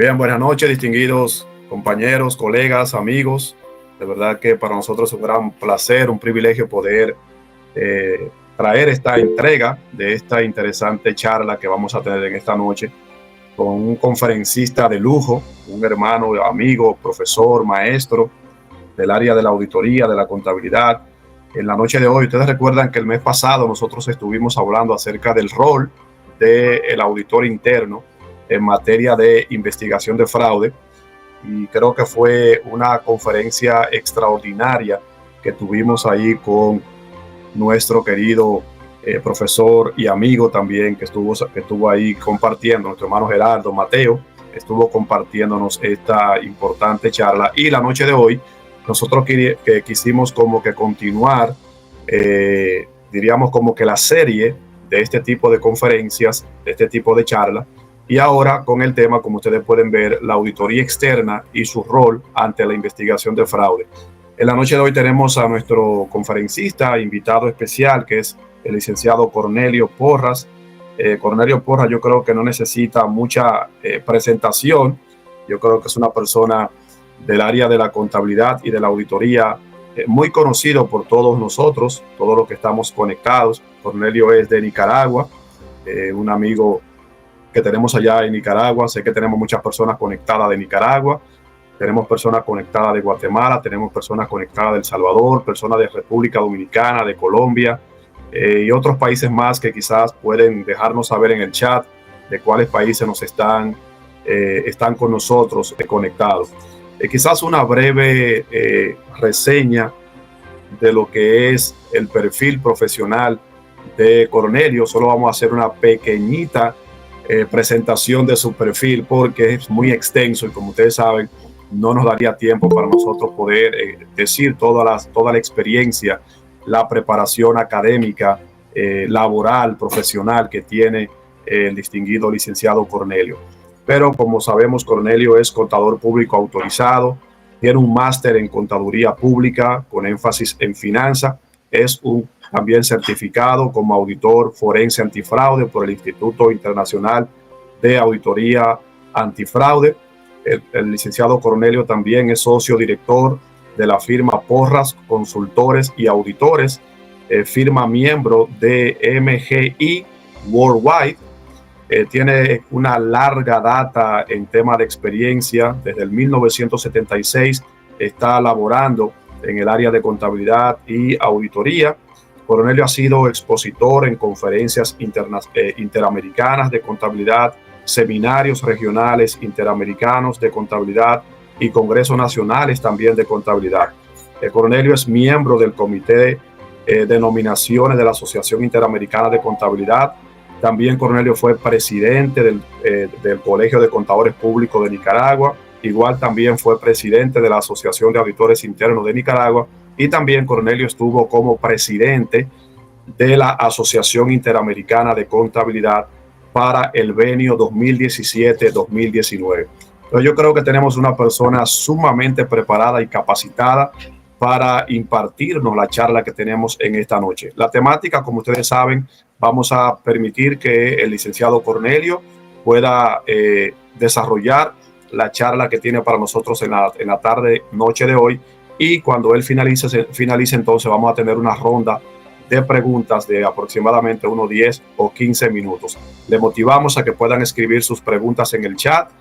Bien, buenas noches, distinguidos compañeros, colegas, amigos. De verdad que para nosotros es un gran placer, un privilegio poder traer esta entrega de esta interesante charla que vamos a tener en esta noche con un conferencista de lujo, un hermano, amigo, profesor, maestro del área de la auditoría, de la contabilidad. En la noche de hoy, ustedes recuerdan que el mes pasado nosotros estuvimos hablando acerca del rol del auditor interno en materia de investigación de fraude, y creo que fue una conferencia extraordinaria que tuvimos ahí con nuestro querido profesor y amigo también que estuvo ahí compartiendo, nuestro hermano Gerardo Mateo, estuvo compartiéndonos esta importante charla. Y la noche de hoy nosotros quisimos como que continuar, diríamos como que la serie de este tipo de conferencias, de este tipo de charlas, y ahora con el tema, como ustedes pueden ver, la auditoría externa y su rol ante la investigación de fraude. En la noche de hoy tenemos a nuestro conferencista, invitado especial, que es el licenciado Cornelio Porras. Cornelio Porras yo creo que no necesita mucha presentación. Yo creo que es una persona del área de la contabilidad y de la auditoría muy conocido por todos nosotros, todos los que estamos conectados. Cornelio es de Nicaragua, un amigo que tenemos allá en Nicaragua. Sé que tenemos muchas personas conectadas de Nicaragua, tenemos personas conectadas de Guatemala, tenemos personas conectadas de El Salvador, personas de República Dominicana, de Colombia, y otros países más que quizás pueden dejarnos saber en el chat de cuáles países nos están con nosotros conectados. Quizás una breve reseña de lo que es el perfil profesional de Cornelio. Solo vamos a hacer una pequeñita presentación de su perfil porque es muy extenso y, como ustedes saben, no nos daría tiempo para nosotros poder decir toda la experiencia, la preparación académica, laboral, profesional que tiene el distinguido licenciado Cornelio. Pero como sabemos, Cornelio es contador público autorizado, tiene un máster en contaduría pública con énfasis en finanzas, es también certificado como auditor forense antifraude por el Instituto Internacional de Auditoría Antifraude. El licenciado Cornelio también es socio director de la firma Porras Consultores y Auditores, firma miembro de MGI Worldwide. Tiene una larga data en tema de experiencia. Desde el 1976 está laborando en el área de contabilidad y auditoría. Cornelio ha sido expositor en conferencias interamericanas de contabilidad, seminarios regionales interamericanos de contabilidad y congresos nacionales también de contabilidad. Cornelio es miembro del comité de nominaciones de la Asociación Interamericana de Contabilidad. También Cornelio fue presidente del Colegio de Contadores Públicos de Nicaragua. Igual también fue presidente de la Asociación de Auditores Internos de Nicaragua. Y también Cornelio estuvo como presidente de la Asociación Interamericana de Contabilidad para el bienio 2017-2019. Entonces yo creo que tenemos una persona sumamente preparada y capacitada para impartirnos la charla que tenemos en esta noche. La temática, como ustedes saben, vamos a permitir que el licenciado Cornelio pueda desarrollar la charla que tiene para nosotros en la tarde, noche de hoy, y cuando él finalice, entonces vamos a tener una ronda de preguntas de aproximadamente unos 10 o 15 minutos. Le motivamos a que puedan escribir sus preguntas en el chat,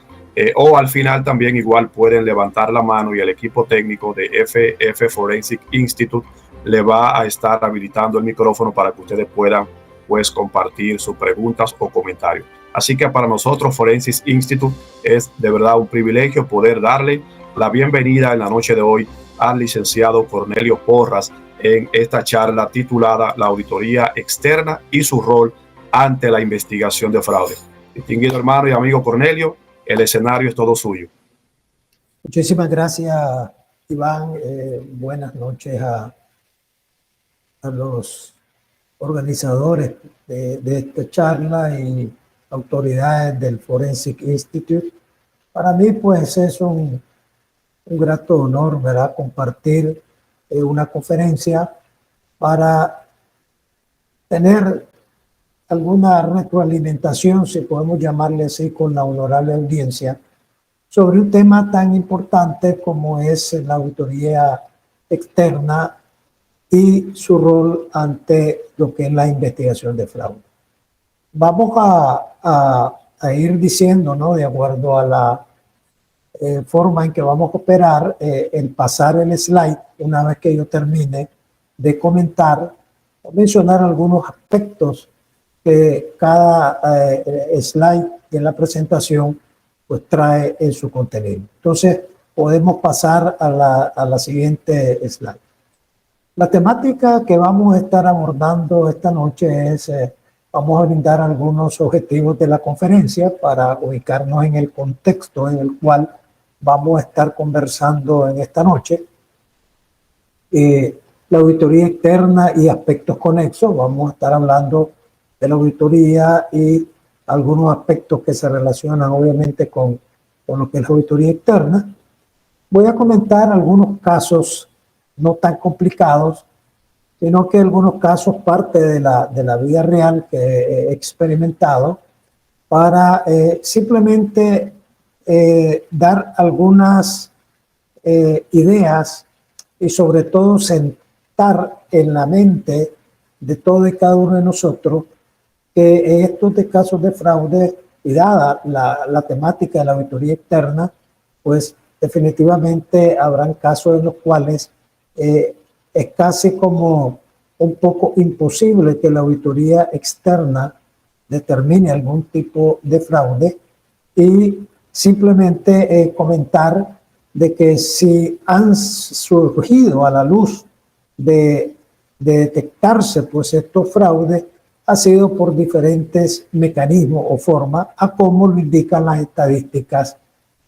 o al final también igual pueden levantar la mano y el equipo técnico de FF Forensic Institute le va a estar habilitando el micrófono para que ustedes puedan pues compartir sus preguntas o comentarios. Así que para nosotros Forensic Institute es de verdad un privilegio poder darle la bienvenida en la noche de hoy al licenciado Cornelio Porras en esta charla titulada La auditoría externa y su rol ante la investigación de fraude. Distinguido hermano y amigo Cornelio, el escenario es todo suyo. Muchísimas gracias, Iván. Buenas noches a los organizadores de esta charla y autoridades del Forensic Institute. Para mí, pues, es un grato honor, ¿verdad?, compartir una conferencia para tener alguna retroalimentación, si podemos llamarle así, con la honorable audiencia sobre un tema tan importante como es la auditoría externa y su rol ante lo que es la investigación de fraude. Vamos a ir diciendo, ¿no? De acuerdo a la forma en que vamos a operar, el pasar el slide, una vez que yo termine de comentar, mencionar algunos aspectos que cada slide de la presentación pues trae en su contenido. Entonces, podemos pasar a la siguiente slide. La temática que vamos a estar abordando esta noche es, vamos a brindar algunos objetivos de la conferencia para ubicarnos en el contexto en el cual vamos a estar conversando en esta noche. La auditoría externa y aspectos conexos, vamos a estar hablando de la auditoría y algunos aspectos que se relacionan obviamente con lo que es la auditoría externa. Voy a comentar algunos casos no tan complicados, sino que algunos casos parte de la vida real que he experimentado para simplemente dar algunas ideas y sobre todo sentar en la mente de todo y cada uno de nosotros que estos de casos de fraude y dada la temática de la auditoría externa, pues definitivamente habrán casos en los cuales es casi como un poco imposible que la auditoría externa determine algún tipo de fraude y simplemente comentar de que si han surgido a la luz de detectarse pues estos fraudes ha sido por diferentes mecanismos o formas a como lo indican las estadísticas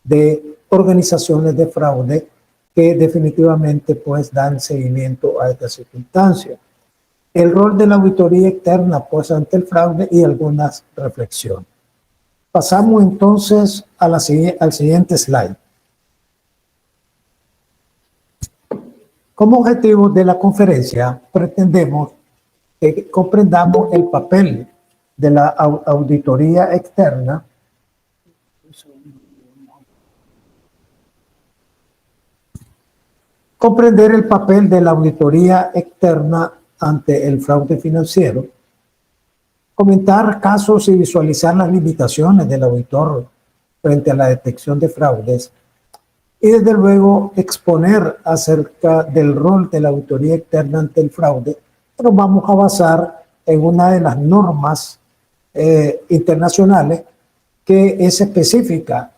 de organizaciones de fraude que definitivamente pues dan seguimiento a esta circunstancia. El rol de la auditoría externa pues ante el fraude y algunas reflexiones. Pasamos entonces a al siguiente slide. Como objetivo de la conferencia pretendemos que comprendamos el papel de la auditoría externa comprender el papel de la auditoría externa ante el fraude financiero, comentar casos y visualizar las limitaciones del auditor frente a la detección de fraudes y desde luego exponer acerca del rol de la auditoría externa ante el fraude. Nos vamos a basar en una de las normas internacionales que es específica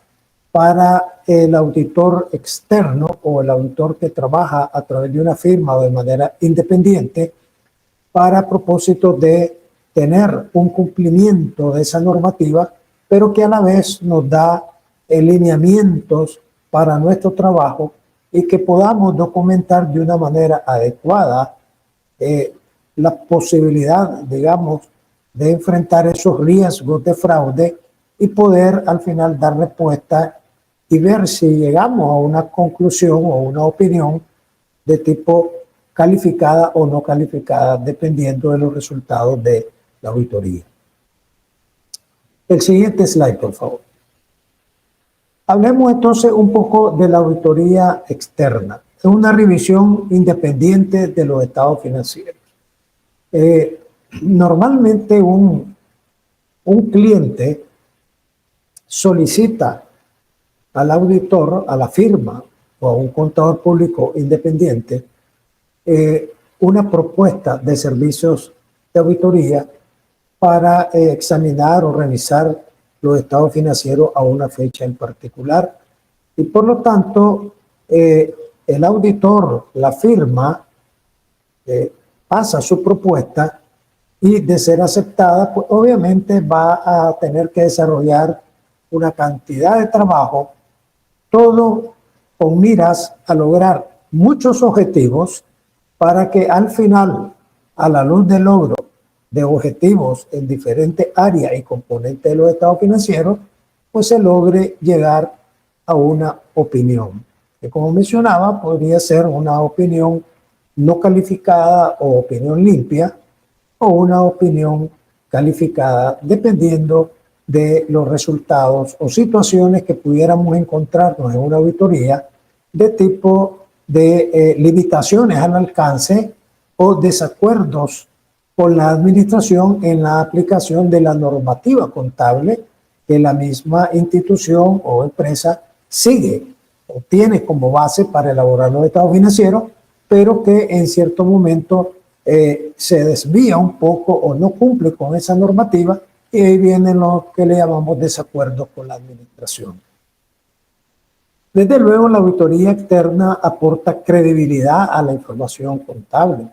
para el auditor externo o el auditor que trabaja a través de una firma o de manera independiente para propósito de tener un cumplimiento de esa normativa, pero que a la vez nos da lineamientos para nuestro trabajo y que podamos documentar de una manera adecuada la posibilidad, digamos, de enfrentar esos riesgos de fraude y poder al final dar respuesta y ver si llegamos a una conclusión o una opinión de tipo calificada o no calificada, dependiendo de los resultados de la auditoría. El siguiente slide, por favor. Hablemos entonces un poco de la auditoría externa. Es una revisión independiente de los estados financieros. Normalmente un cliente solicita al auditor, a la firma o a un contador público independiente una propuesta de servicios de auditoría para examinar o revisar los estados financieros a una fecha en particular. Y por lo tanto, el auditor, la firma, pasa su propuesta y de ser aceptada, pues obviamente va a tener que desarrollar una cantidad de trabajo, todo con miras a lograr muchos objetivos para que al final, a la luz del logro de objetivos en diferentes áreas y componentes de los estados financieros, pues se logre llegar a una opinión, que como mencionaba, podría ser una opinión no calificada o opinión limpia, o una opinión calificada, dependiendo de los resultados o situaciones que pudiéramos encontrarnos en una auditoría de tipo de limitaciones al alcance o desacuerdos con la administración en la aplicación de la normativa contable que la misma institución o empresa sigue o tiene como base para elaborar los estados financieros, pero que en cierto momento se desvía un poco o no cumple con esa normativa, y ahí vienen los que le llamamos desacuerdos con la administración. Desde luego, la auditoría externa aporta credibilidad a la información contable.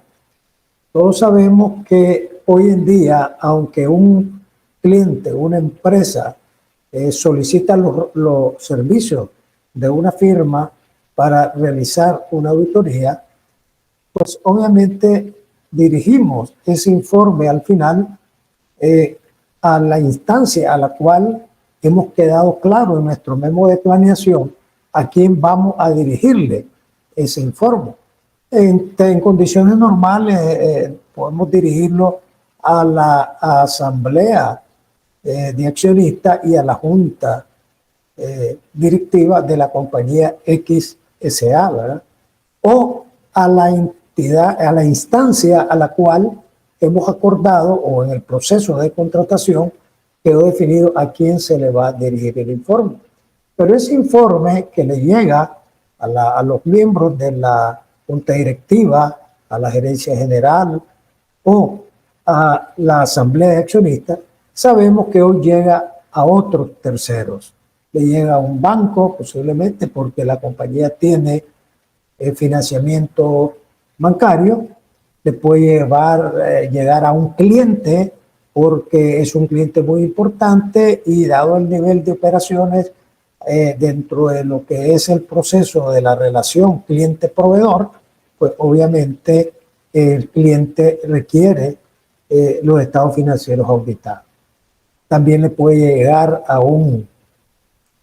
Todos sabemos que hoy en día, aunque un cliente, una empresa, solicita los servicios de una firma para realizar una auditoría, pues obviamente dirigimos ese informe al final a la instancia a la cual hemos quedado claro en nuestro memo de planeación a quién vamos a dirigirle ese informe. En condiciones normales podemos dirigirlo a la asamblea de accionistas y a la junta directiva de la compañía XSA, ¿verdad? O a la entidad, a la instancia a la cual hemos acordado o en el proceso de contratación quedó definido a quién se le va a dirigir el informe. Pero ese informe que le llega a los miembros de la junta directiva, a la gerencia general o a la asamblea de accionistas, sabemos que hoy llega a otros terceros. Le llega a un banco, posiblemente porque la compañía tiene financiamiento bancario, le puede llegar a un cliente porque es un cliente muy importante y dado el nivel de operaciones dentro de lo que es el proceso de la relación cliente-proveedor, pues obviamente el cliente requiere los estados financieros auditados. También le puede llegar a un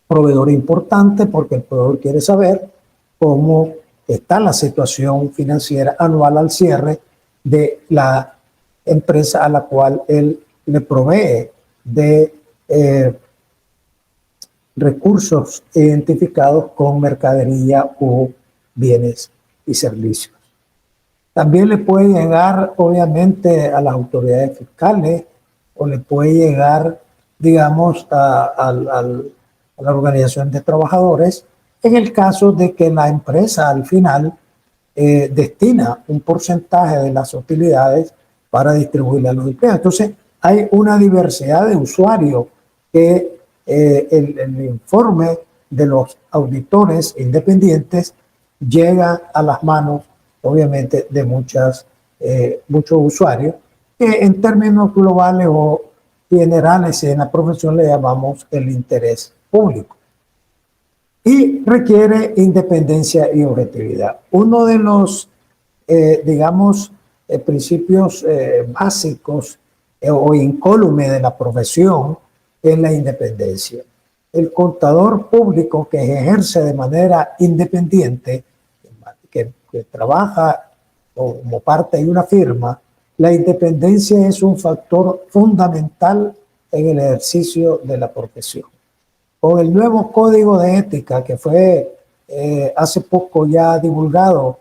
proveedor importante porque el proveedor quiere saber cómo está la situación financiera anual al cierre de la empresa a la cual él le provee de recursos identificados con mercadería o bienes y servicios. También le puede llegar, obviamente, a las autoridades fiscales o le puede llegar, digamos, a la organización de trabajadores en el caso de que la empresa al final destina un porcentaje de las utilidades para distribuirle a los empleados. Entonces, hay una diversidad de usuarios que el informe de los auditores independientes llega a las manos, obviamente, de muchos usuarios, que en términos globales o generales en la profesión le llamamos el interés público. Y requiere independencia y objetividad. Uno de los, digamos, principios básicos o incólume de la profesión es la independencia. El contador público que ejerce de manera independiente, que trabaja como parte de una firma, la independencia es un factor fundamental en el ejercicio de la profesión. Con el nuevo código de ética que fue hace poco ya divulgado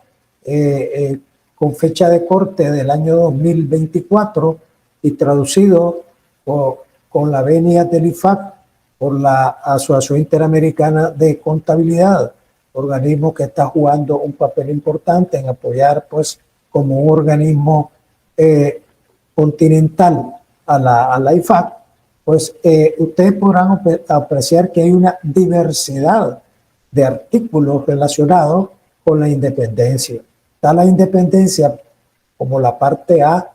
con fecha de corte del año 2024 y traducido con la venia del IFAC por la Asociación Interamericana de Contabilidad, organismo que está jugando un papel importante en apoyar, pues, como un organismo continental a la IFAC, pues ustedes podrán apreciar que hay una diversidad de artículos relacionados con la independencia. Está la independencia como la parte A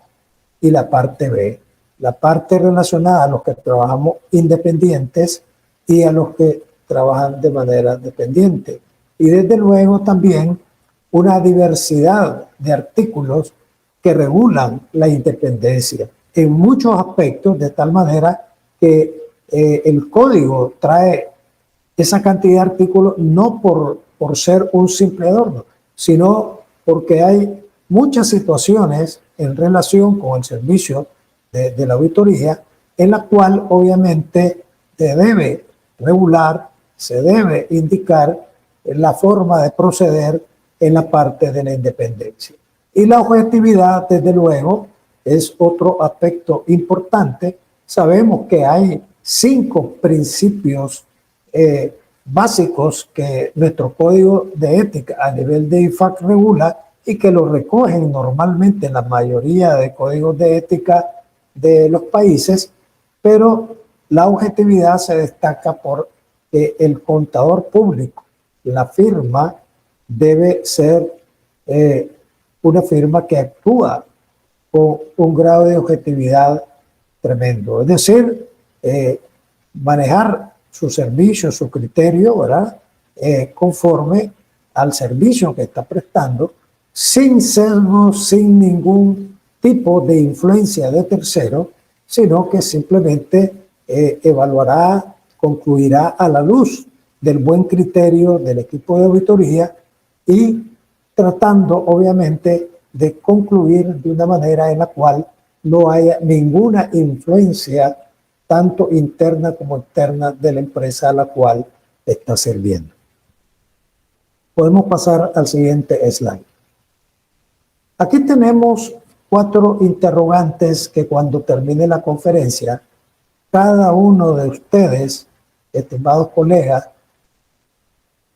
y la parte B. La parte relacionada a los que trabajamos independientes y a los que trabajan de manera dependiente. Y desde luego también una diversidad de artículos que regulan la independencia en muchos aspectos, de tal manera que el código trae esa cantidad de artículos no por ser un simple adorno, sino porque hay muchas situaciones en relación con el servicio de la auditoría en la cual obviamente se debe regular, se debe indicar la forma de proceder en la parte de la independencia. Y la objetividad, desde luego, es otro aspecto importante. Sabemos que hay 5 principios básicos que nuestro código de ética a nivel de IFAC regula y que lo recogen normalmente en la mayoría de códigos de ética de los países, pero la objetividad se destaca por que el contador público, la firma, debe ser una firma que actúa con un grado de objetividad tremendo. Es decir, manejar su servicio, su criterio, ¿verdad? Conforme al servicio que está prestando, sin sesgo, sin ningún tipo de influencia de tercero, sino que simplemente evaluará, concluirá a la luz del buen criterio del equipo de auditoría y tratando obviamente de concluir de una manera en la cual no haya ninguna influencia tanto interna como externa de la empresa a la cual está sirviendo. Podemos pasar al siguiente slide. Aquí tenemos 4 interrogantes que cuando termine la conferencia, cada uno de ustedes, estimados colegas,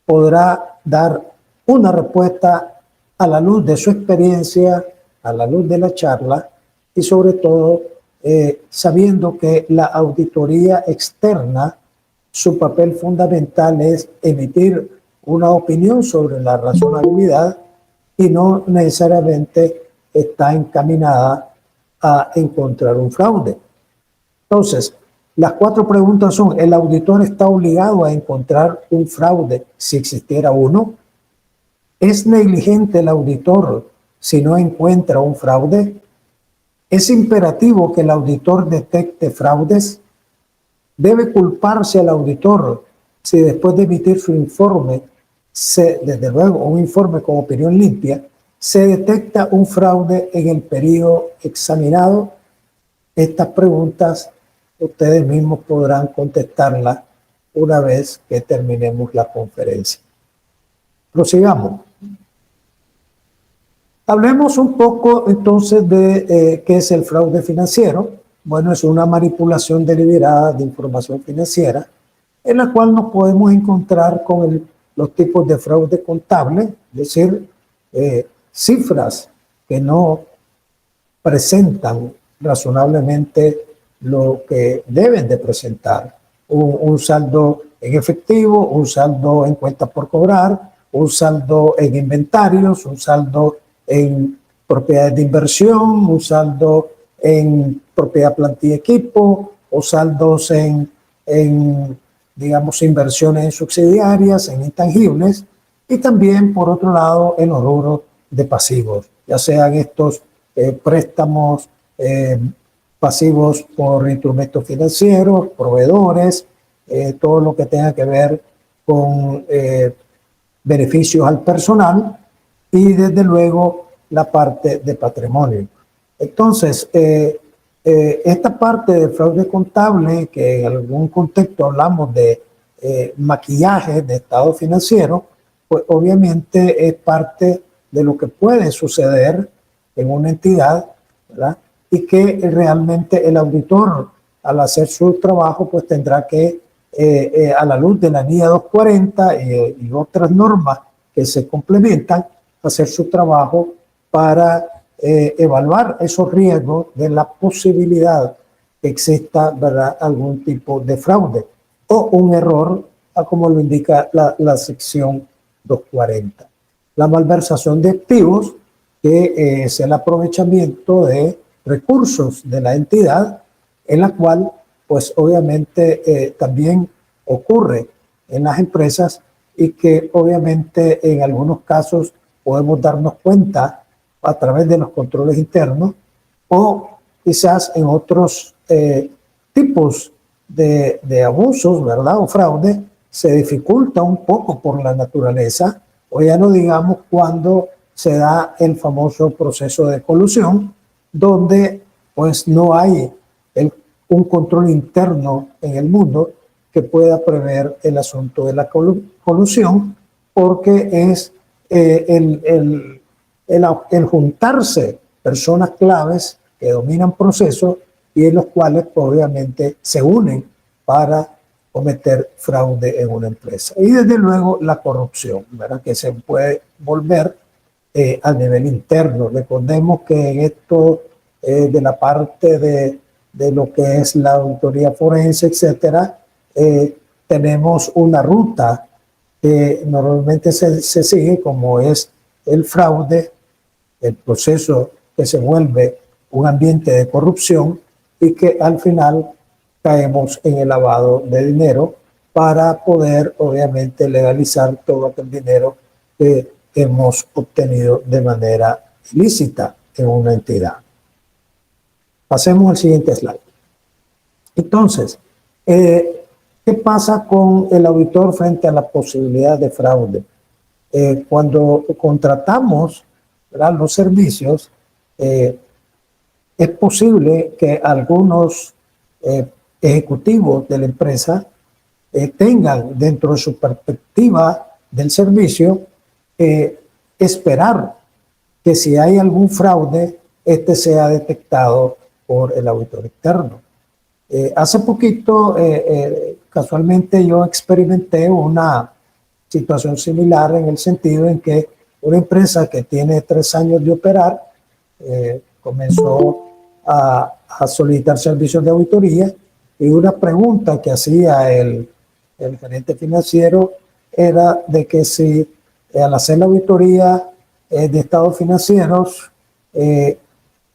podrá dar una respuesta a la luz de su experiencia, a la luz de la charla y sobre todo sabiendo que la auditoría externa, su papel fundamental es emitir una opinión sobre la razonabilidad y no necesariamente está encaminada a encontrar un fraude. Entonces, las 4 preguntas son: ¿el auditor está obligado a encontrar un fraude si existiera uno? ¿Es negligente el auditor si no encuentra un fraude? ¿Es imperativo que el auditor detecte fraudes? ¿Debe culparse al auditor si después de emitir su informe, desde luego un informe con opinión limpia, se detecta un fraude en el periodo examinado? Estas preguntas ustedes mismos podrán contestarlas una vez que terminemos la conferencia. Prosigamos. Hablemos un poco entonces de qué es el fraude financiero. Bueno, es una manipulación deliberada de información financiera en la cual nos podemos encontrar con los tipos de fraude contable, es decir, cifras que no presentan razonablemente lo que deben de presentar. Un saldo en efectivo, un saldo en cuentas por cobrar, un saldo en inventarios, un saldo en propiedades de inversión, un saldo en propiedad, plantilla y equipo, o saldos en digamos, inversiones en subsidiarias, en intangibles, y también, por otro lado, en los rubros de pasivos, ya sean estos préstamos pasivos por instrumentos financieros, proveedores, todo lo que tenga que ver con beneficios al personal y desde luego la parte de patrimonio. Entonces, esta parte de fraude contable, que en algún contexto hablamos de maquillaje de estado financiero, pues obviamente es parte de lo que puede suceder en una entidad, ¿verdad? Y que realmente el auditor, al hacer su trabajo, pues tendrá que, a la luz de la NIA 240 y otras normas que se complementan, hacer su trabajo para evaluar esos riesgos de la posibilidad que exista, ¿verdad?, algún tipo de fraude o un error, como lo indica la sección 240. La malversación de activos, que es el aprovechamiento de recursos de la entidad, en la cual, pues obviamente también ocurre en las empresas y que obviamente en algunos casos podemos darnos cuenta a través de los controles internos o quizás en otros tipos de abusos, ¿verdad?, o fraude, se dificulta un poco por la naturaleza, o ya no digamos cuando se da el famoso proceso de colusión, donde pues no hay el un control interno en el mundo que pueda prever el asunto de la colusión, porque es el juntarse personas claves que dominan procesos y en los cuales pues, obviamente se unen para cometer fraude en una empresa. Y desde luego la corrupción, ¿verdad? Que se puede volver a nivel interno. Recordemos que en esto de la parte de lo que es la auditoría forense, etcétera, tenemos una ruta que normalmente se sigue, como es el fraude, el proceso que se vuelve un ambiente de corrupción y que al final caemos en el lavado de dinero para poder obviamente legalizar todo aquel dinero que hemos obtenido de manera ilícita en una entidad. Pasemos al siguiente slide. Entonces, ¿qué pasa con el auditor frente a la posibilidad de fraude? Cuando contratamos, ¿verdad?, los servicios, es posible que algunos ejecutivos de la empresa tengan dentro de su perspectiva del servicio esperar que si hay algún fraude, este sea detectado por el auditor externo. Hace poquito, casualmente yo experimenté una situación similar en el sentido en que una empresa que tiene 3 años de operar comenzó a solicitar servicios de auditoría y una pregunta que hacía el gerente financiero era de que si al hacer la auditoría de estados financieros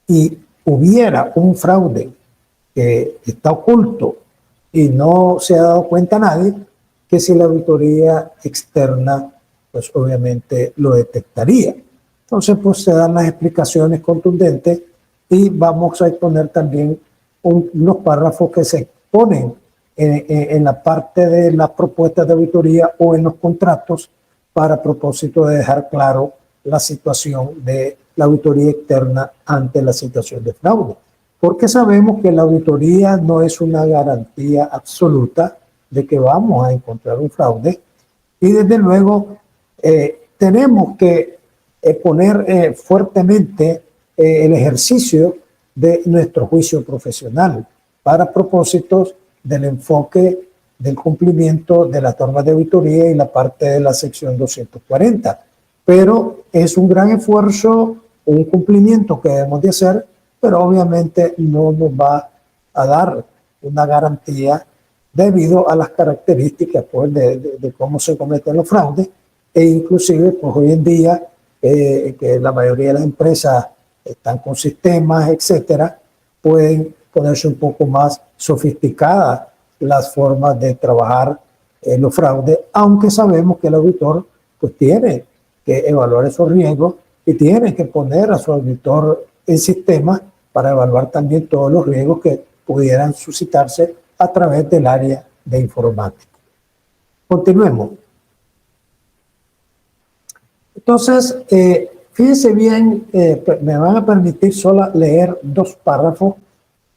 y hubiera un fraude que está oculto y no se ha dado cuenta nadie, que si la auditoría externa, pues obviamente lo detectaría. Entonces, pues se dan las explicaciones contundentes y vamos a exponer también unos párrafos que se ponen en la parte de las propuestas de auditoría o en los contratos para propósito de dejar claro la situación de la auditoría externa ante la situación de fraude. Porque sabemos que la auditoría no es una garantía absoluta de que vamos a encontrar un fraude y desde luego tenemos que poner fuertemente el ejercicio de nuestro juicio profesional para propósitos del enfoque del cumplimiento de las normas de auditoría y la parte de la sección 240. Pero es un gran esfuerzo, un cumplimiento que debemos de hacer, pero obviamente no nos va a dar una garantía debido a las características pues, de cómo se cometen los fraudes e inclusive pues, hoy en día que la mayoría de las empresas están con sistemas, etcétera, pueden ponerse un poco más sofisticadas las formas de trabajar los fraudes, aunque sabemos que el auditor pues tiene que evaluar esos riesgos y tiene que poner a su auditor en sistema para evaluar también todos los riesgos que pudieran suscitarse a través del área de informática. Continuemos. Entonces, fíjense bien, me van a permitir solo leer 2 párrafos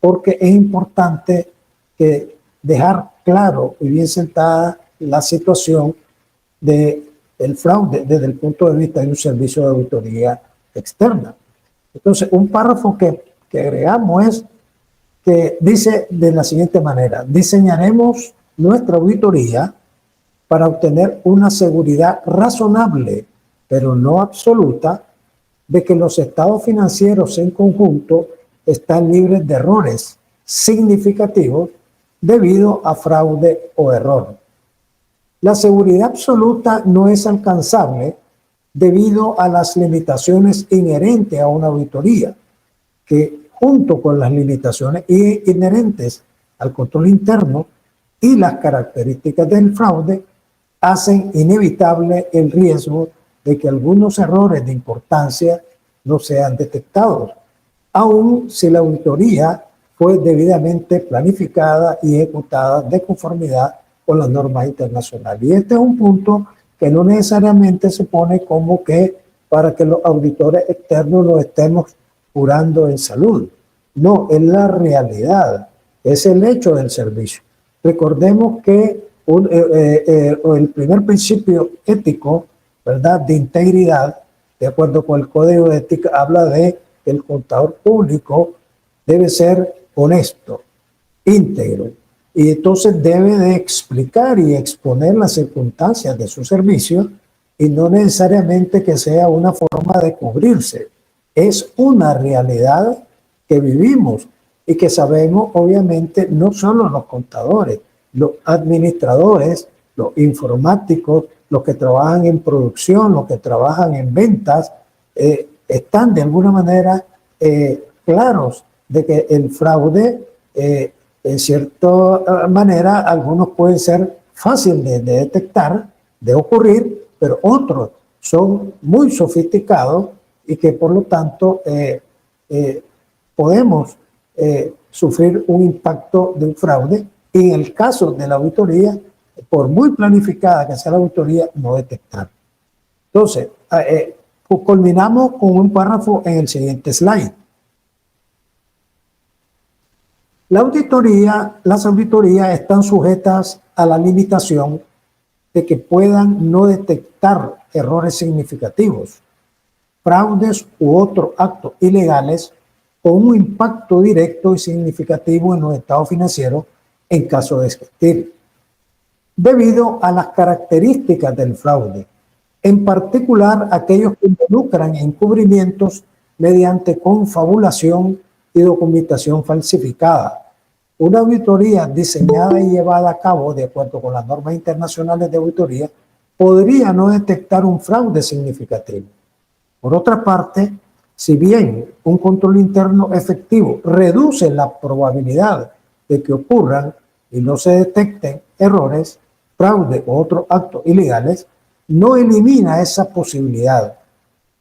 porque es importante que dejar claro y bien sentada la situación del fraude desde el punto de vista de un servicio de auditoría externa. Entonces, un párrafo que agregamos es que dice de la siguiente manera: diseñaremos nuestra auditoría para obtener una seguridad razonable, pero no absoluta, de que los estados financieros en conjunto están libres de errores significativos debido a fraude o error. La seguridad absoluta no es alcanzable debido a las limitaciones inherentes a una auditoría, que junto con las limitaciones inherentes al control interno y las características del fraude, hacen inevitable el riesgo de que algunos errores de importancia no sean detectados, aun si la auditoría fue debidamente planificada y ejecutada de conformidad con las normas internacionales. Y este es un punto que no necesariamente se pone como que para que los auditores externos lo estemos curando en salud. No, es la realidad. es el hecho del servicio. Recordemos que el primer principio ético, ¿verdad?, de integridad, de acuerdo con el Código de Ética, habla de que el contador público debe ser honesto, íntegro, y entonces debe de explicar y exponer las circunstancias de su servicio, y no necesariamente que sea una forma de cubrirse. Es una realidad que vivimos y que sabemos, obviamente, no solo los contadores, los administradores, los informáticos, los que trabajan en producción, los que trabajan en ventas, están de alguna manera claros de que el fraude, en cierta manera, algunos pueden ser fáciles de detectar, de ocurrir, pero otros son muy sofisticados y que por lo tanto podemos sufrir un impacto de un fraude. Y en el caso de la auditoría, por muy planificada que sea la auditoría, no detectar. Entonces, culminamos con un párrafo en el siguiente slide. Las auditorías están sujetas a la limitación de que puedan no detectar errores significativos, fraudes u otros actos ilegales con un impacto directo y significativo en los estados financieros en caso de existir, debido a las características del fraude, en particular aquellos que involucran encubrimientos mediante confabulación y documentación falsificada. Una auditoría diseñada y llevada a cabo de acuerdo con las normas internacionales de auditoría podría no detectar un fraude significativo. Por otra parte, si bien un control interno efectivo reduce la probabilidad de que ocurran y no se detecten errores, fraude u otros actos ilegales, no elimina esa posibilidad.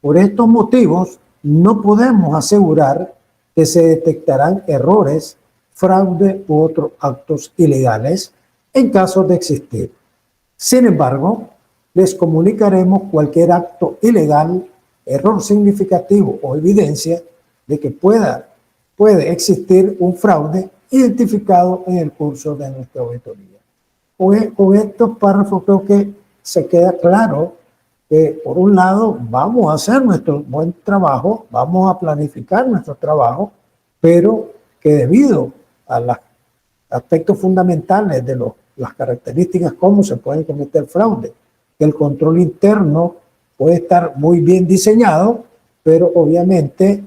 Por estos motivos, no podemos asegurar que se detectarán errores, fraude u otros actos ilegales en caso de existir. Sin embargo, les comunicaremos cualquier acto ilegal, error significativo o evidencia de que puede existir un fraude identificado en el curso de nuestra auditoría. Con estos párrafos creo que se queda claro que, por un lado, vamos a hacer nuestro buen trabajo, vamos a planificar nuestro trabajo, pero que debido a los aspectos fundamentales de las características, cómo se pueden cometer fraude, que el control interno puede estar muy bien diseñado, pero obviamente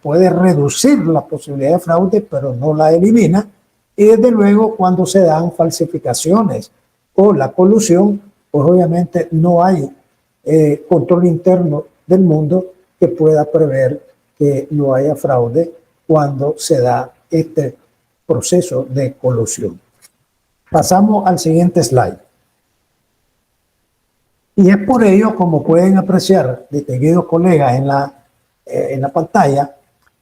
puede reducir la posibilidad de fraude, pero no la elimina. Y desde luego, cuando se dan falsificaciones o la colusión, pues obviamente no hay control interno del mundo que pueda prever que no haya fraude cuando se da este proceso de colusión. Pasamos al siguiente slide. Y es por ello, como pueden apreciar, distinguidos colegas en la pantalla,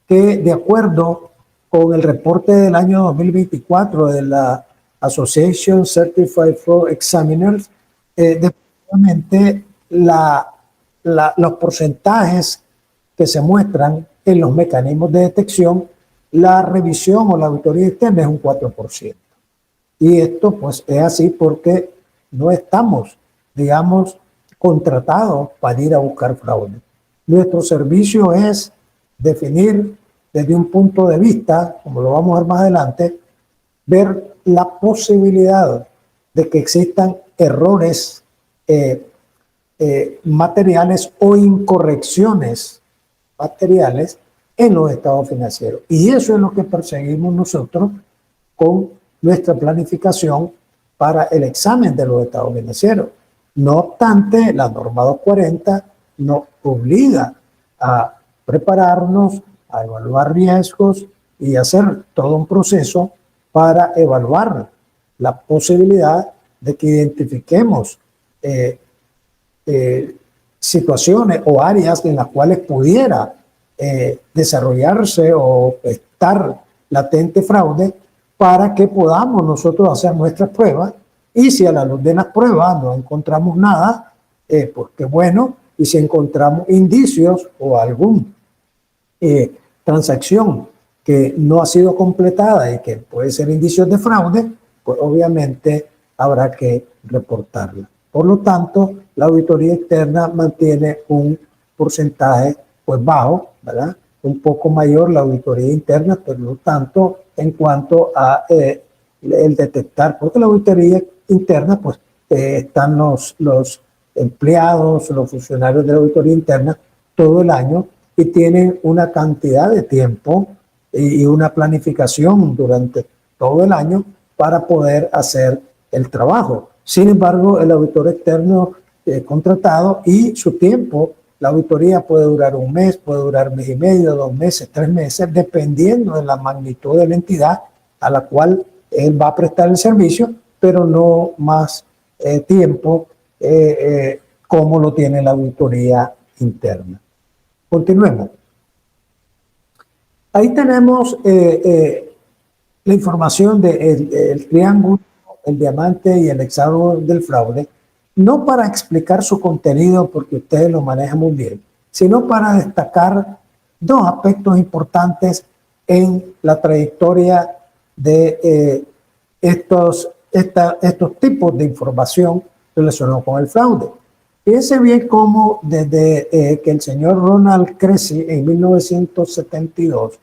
que de acuerdo con el reporte del año 2024 de la Association Certified Fraud Examiners, definitivamente los porcentajes que se muestran en los mecanismos de detección, la revisión o la auditoría externa es un 4%. Y esto pues es así porque no estamos, digamos, contratados para ir a buscar fraude. Nuestro servicio es definir desde un punto de vista, como lo vamos a ver más adelante, ver la posibilidad de que existan errores materiales o incorrecciones materiales en los estados financieros. Y eso es lo que perseguimos nosotros con nuestra planificación para el examen de los estados financieros. No obstante, la norma 240 nos obliga a prepararnos, a evaluar riesgos y hacer todo un proceso para evaluar la posibilidad de que identifiquemos situaciones o áreas en las cuales pudiera desarrollarse o estar latente fraude, para que podamos nosotros hacer nuestras pruebas. Y si a la luz de las pruebas no encontramos nada, pues qué bueno. Y si encontramos indicios o alguna transacción que no ha sido completada y que puede ser indicios de fraude, pues obviamente habrá que reportarla. Por lo tanto, la auditoría externa mantiene un porcentaje pues bajo, ¿verdad? Un poco mayor la auditoría interna, por lo tanto, en cuanto a el detectar, porque la auditoría interna, pues están los empleados, los funcionarios de la auditoría interna todo el año y tienen una cantidad de tiempo y una planificación durante todo el año para poder hacer el trabajo. Sin embargo, el auditor externo contratado y su tiempo, la auditoría puede durar un mes, puede durar mes y medio, 2 meses, 3 meses, dependiendo de la magnitud de la entidad a la cual él va a prestar el servicio, pero no más tiempo como lo tiene la auditoría interna. Continuemos. Ahí tenemos la información del triángulo, el diamante y el hexágono del fraude, no para explicar su contenido porque ustedes lo manejan muy bien, sino para destacar 2 aspectos importantes en la trayectoria de estos tipos de información relacionados con el fraude. Fíjense bien cómo desde que el señor Ronald Cressy en 1972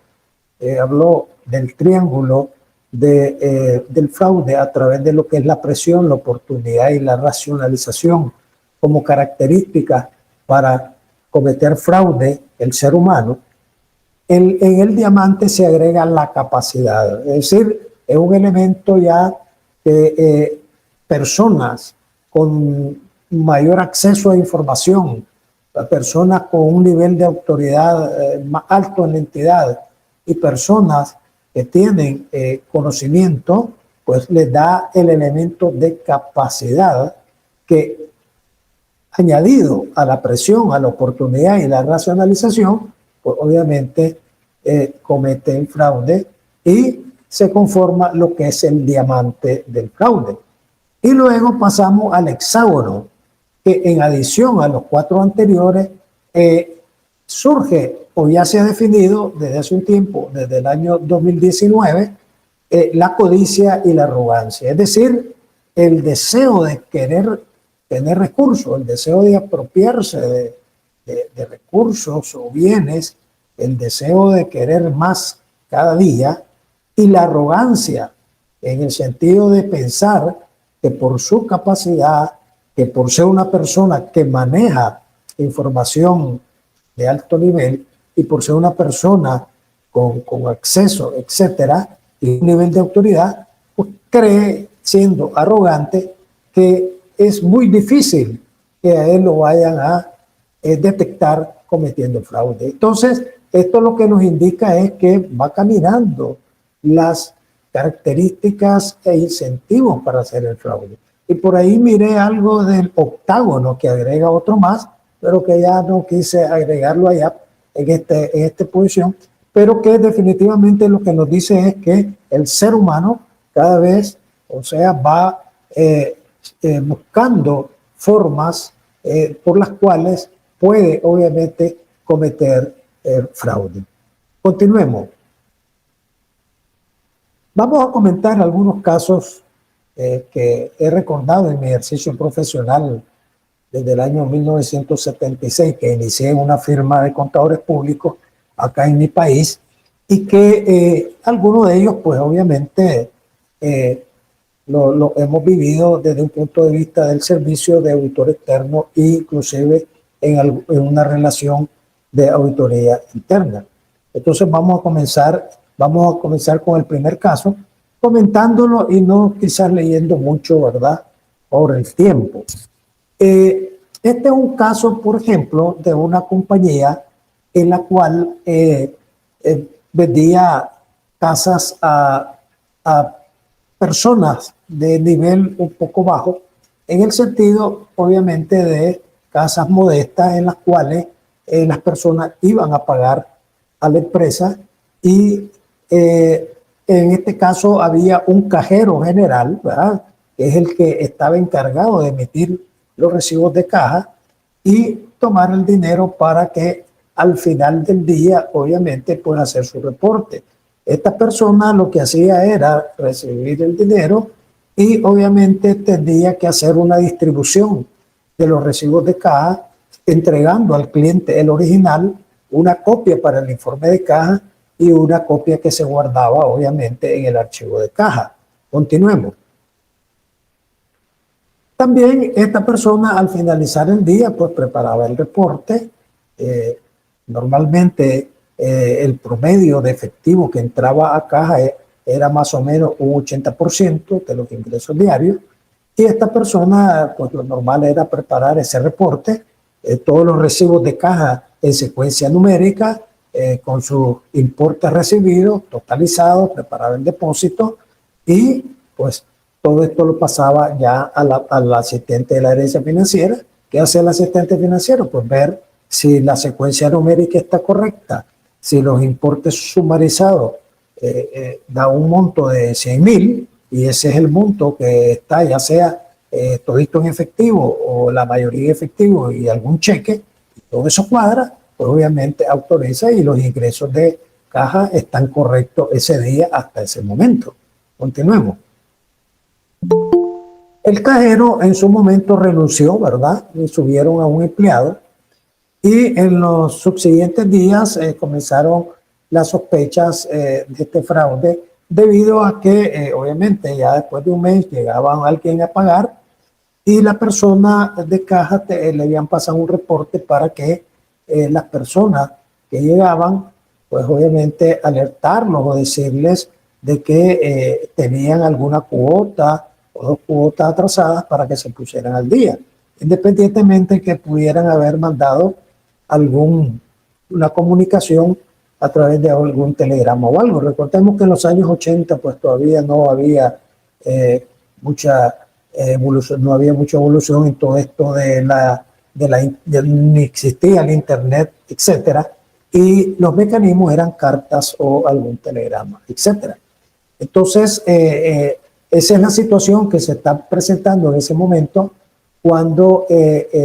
habló del triángulo del fraude a través de lo que es la presión, la oportunidad y la racionalización como características para cometer fraude el ser humano. En el diamante se agrega la capacidad, es decir, es un elemento ya que personas con mayor acceso a información, personas con un nivel de autoridad más alto en la entidad y personas que tienen conocimiento, pues les da el elemento de capacidad que, añadido a la presión, a la oportunidad y la racionalización, pues obviamente cometen fraude y se conforma lo que es el diamante del fraude. Y luego pasamos al hexágono, que en adición a los 4 anteriores surge o ya se ha definido desde hace un tiempo, desde el año 2019, la codicia y la arrogancia. Es decir, el deseo de querer tener recursos, el deseo de apropiarse de recursos o bienes, el deseo de querer más cada día y la arrogancia en el sentido de pensar que por su capacidad, que por ser una persona que maneja información de alto nivel y por ser una persona con acceso, etcétera, y un nivel de autoridad, pues cree, siendo arrogante, que es muy difícil que a él lo vayan a detectar cometiendo fraude. Entonces, esto lo que nos indica es que va caminando las características e incentivos para hacer el fraude. Y por ahí miré algo del octágono que agrega otro más, pero que ya no quise agregarlo allá en esta posición, pero que definitivamente lo que nos dice es que el ser humano cada vez, o sea, va buscando formas por las cuales puede obviamente cometer fraude. Continuemos. Vamos a comentar algunos casos que he recordado en mi ejercicio profesional desde el año 1976, que inicié en una firma de contadores públicos acá en mi país, y que algunos de ellos, pues obviamente, lo hemos vivido desde un punto de vista del servicio de auditor externo e inclusive en una relación de auditoría interna. Entonces vamos a comenzar con el primer caso, comentándolo y no quizás leyendo mucho, ¿verdad?, por el tiempo. Este es un caso, por ejemplo, de una compañía en la cual vendía casas a personas de nivel un poco bajo, en el sentido, obviamente, de casas modestas en las cuales las personas iban a pagar a la empresa y en este caso había un cajero general, ¿verdad?, que es el que estaba encargado de emitir los recibos de caja y tomar el dinero para que al final del día, obviamente, pueda hacer su reporte. Esta persona lo que hacía era recibir el dinero y obviamente tendría que hacer una distribución de los recibos de caja, entregando al cliente el original, una copia para el informe de caja y una copia que se guardaba obviamente en el archivo de caja. Continuemos. También esta persona al finalizar el día pues preparaba el reporte. Normalmente el promedio de efectivo que entraba a caja era más o menos un 80% de los ingresos diarios. Y esta persona, pues lo normal era preparar ese reporte, todos los recibos de caja en secuencia numérica, con sus importes recibidos, totalizados, preparar el depósito y pues todo esto lo pasaba ya al asistente de la herencia financiera. ¿Qué hace el asistente financiero? Pues ver si la secuencia numérica está correcta, si los importes sumarizados da un monto de 100.000 y ese es el monto que está, ya sea todito en efectivo o la mayoría en efectivo y algún cheque, todo eso cuadra, pues obviamente autoriza y los ingresos de caja están correctos ese día hasta ese momento. Continuemos. El cajero en su momento renunció, ¿verdad? Y subieron a un empleado y en los subsiguientes días comenzaron las sospechas de este fraude debido a que obviamente ya después de un mes llegaba alguien a pagar y la persona de caja le habían pasado un reporte para que las personas que llegaban, pues obviamente alertarlos o decirles de que tenían alguna cuota o 2 cuotas atrasadas para que se pusieran al día, independientemente que pudieran haber mandado una comunicación a través de algún telegrama o algo. Recordemos que en los años 80 pues todavía no había mucha evolución, no había mucha evolución en todo esto ni existía el internet, etcétera, y los mecanismos eran cartas o algún telegrama, etcétera. Entonces, esa es la situación que se está presentando en ese momento cuando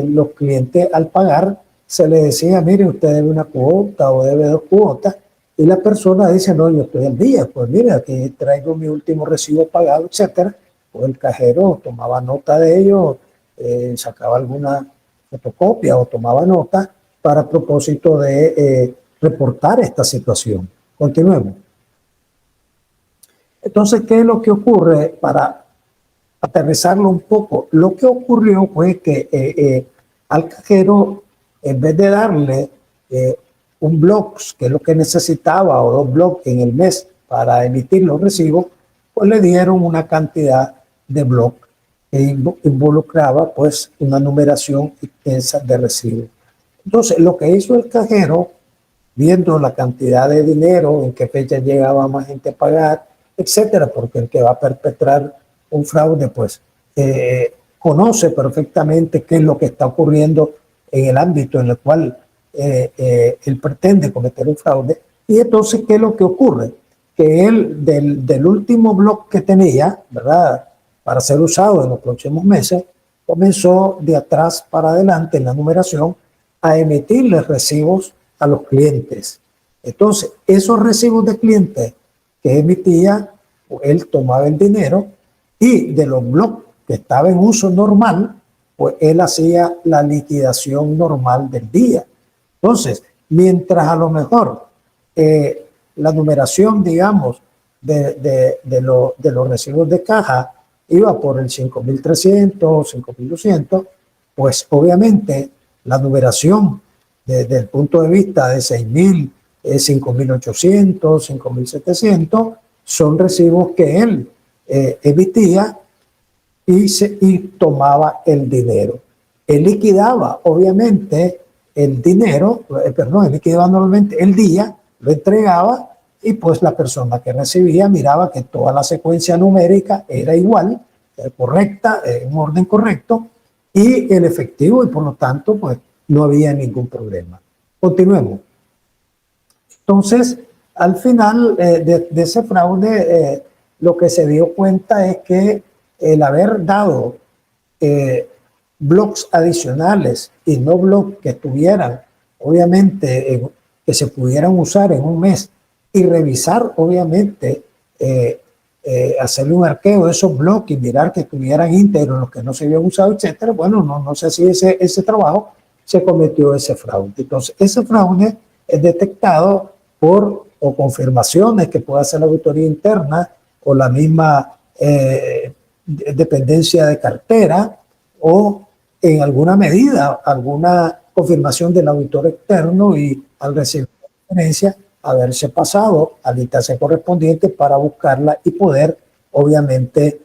los clientes al pagar se le decía, mire, usted debe una cuota o debe 2 cuotas, y la persona dice, no, yo estoy al día, pues mire, aquí traigo mi último recibo pagado, etcétera. Pues el cajero tomaba nota de ello, sacaba alguna fotocopia o tomaba nota para propósito de reportar esta situación. Continuemos. Entonces, ¿qué es lo que ocurre? Para aterrizarlo un poco, lo que ocurrió fue que al cajero, en vez de darle un bloque, que es lo que necesitaba, o 2 bloques en el mes para emitir los recibos, pues le dieron una cantidad de bloques que involucraba pues una numeración extensa de recibos. Entonces, lo que hizo el cajero, viendo la cantidad de dinero, en qué fecha llegaba más gente a pagar, etcétera, porque el que va a perpetrar un fraude, pues conoce perfectamente qué es lo que está ocurriendo en el ámbito en el cual él pretende cometer un fraude. Y entonces, ¿qué es lo que ocurre? Que él, del último bloque que tenía, ¿verdad?, para ser usado en los próximos meses, comenzó de atrás para adelante en la numeración a emitirles recibos a los clientes. Entonces, esos recibos de clientes que emitía, él tomaba el dinero y de los bloques que estaban en uso normal, pues él hacía la liquidación normal del día. Entonces, mientras a lo mejor la numeración, digamos, de los recibos de caja iba por el 5.300, 5.200, pues obviamente la numeración desde el punto de vista de 6.000, 5.800, 5.700, son recibos que él emitía y tomaba el dinero. Él liquidaba, obviamente, el dinero, él liquidaba normalmente el día, lo entregaba y pues la persona que recibía miraba que toda la secuencia numérica era igual, correcta, en un orden correcto, y el efectivo, y por lo tanto, pues no había ningún problema. Continuemos. Entonces, al final de ese fraude, lo que se dio cuenta es que el haber dado bloques adicionales y no bloques que tuvieran, obviamente, que se pudieran usar en un mes y revisar, obviamente, hacerle un arqueo de esos bloques y mirar que estuvieran íntegros los que no se habían usado, etcétera. Bueno, no sé si ese trabajo se cometió ese fraude. Entonces, ese fraude es detectado por o confirmaciones que pueda hacer la auditoría interna o la misma dependencia de cartera, o en alguna medida alguna confirmación del auditor externo, y al recibir la referencia haberse pasado a la instancia correspondiente para buscarla y poder obviamente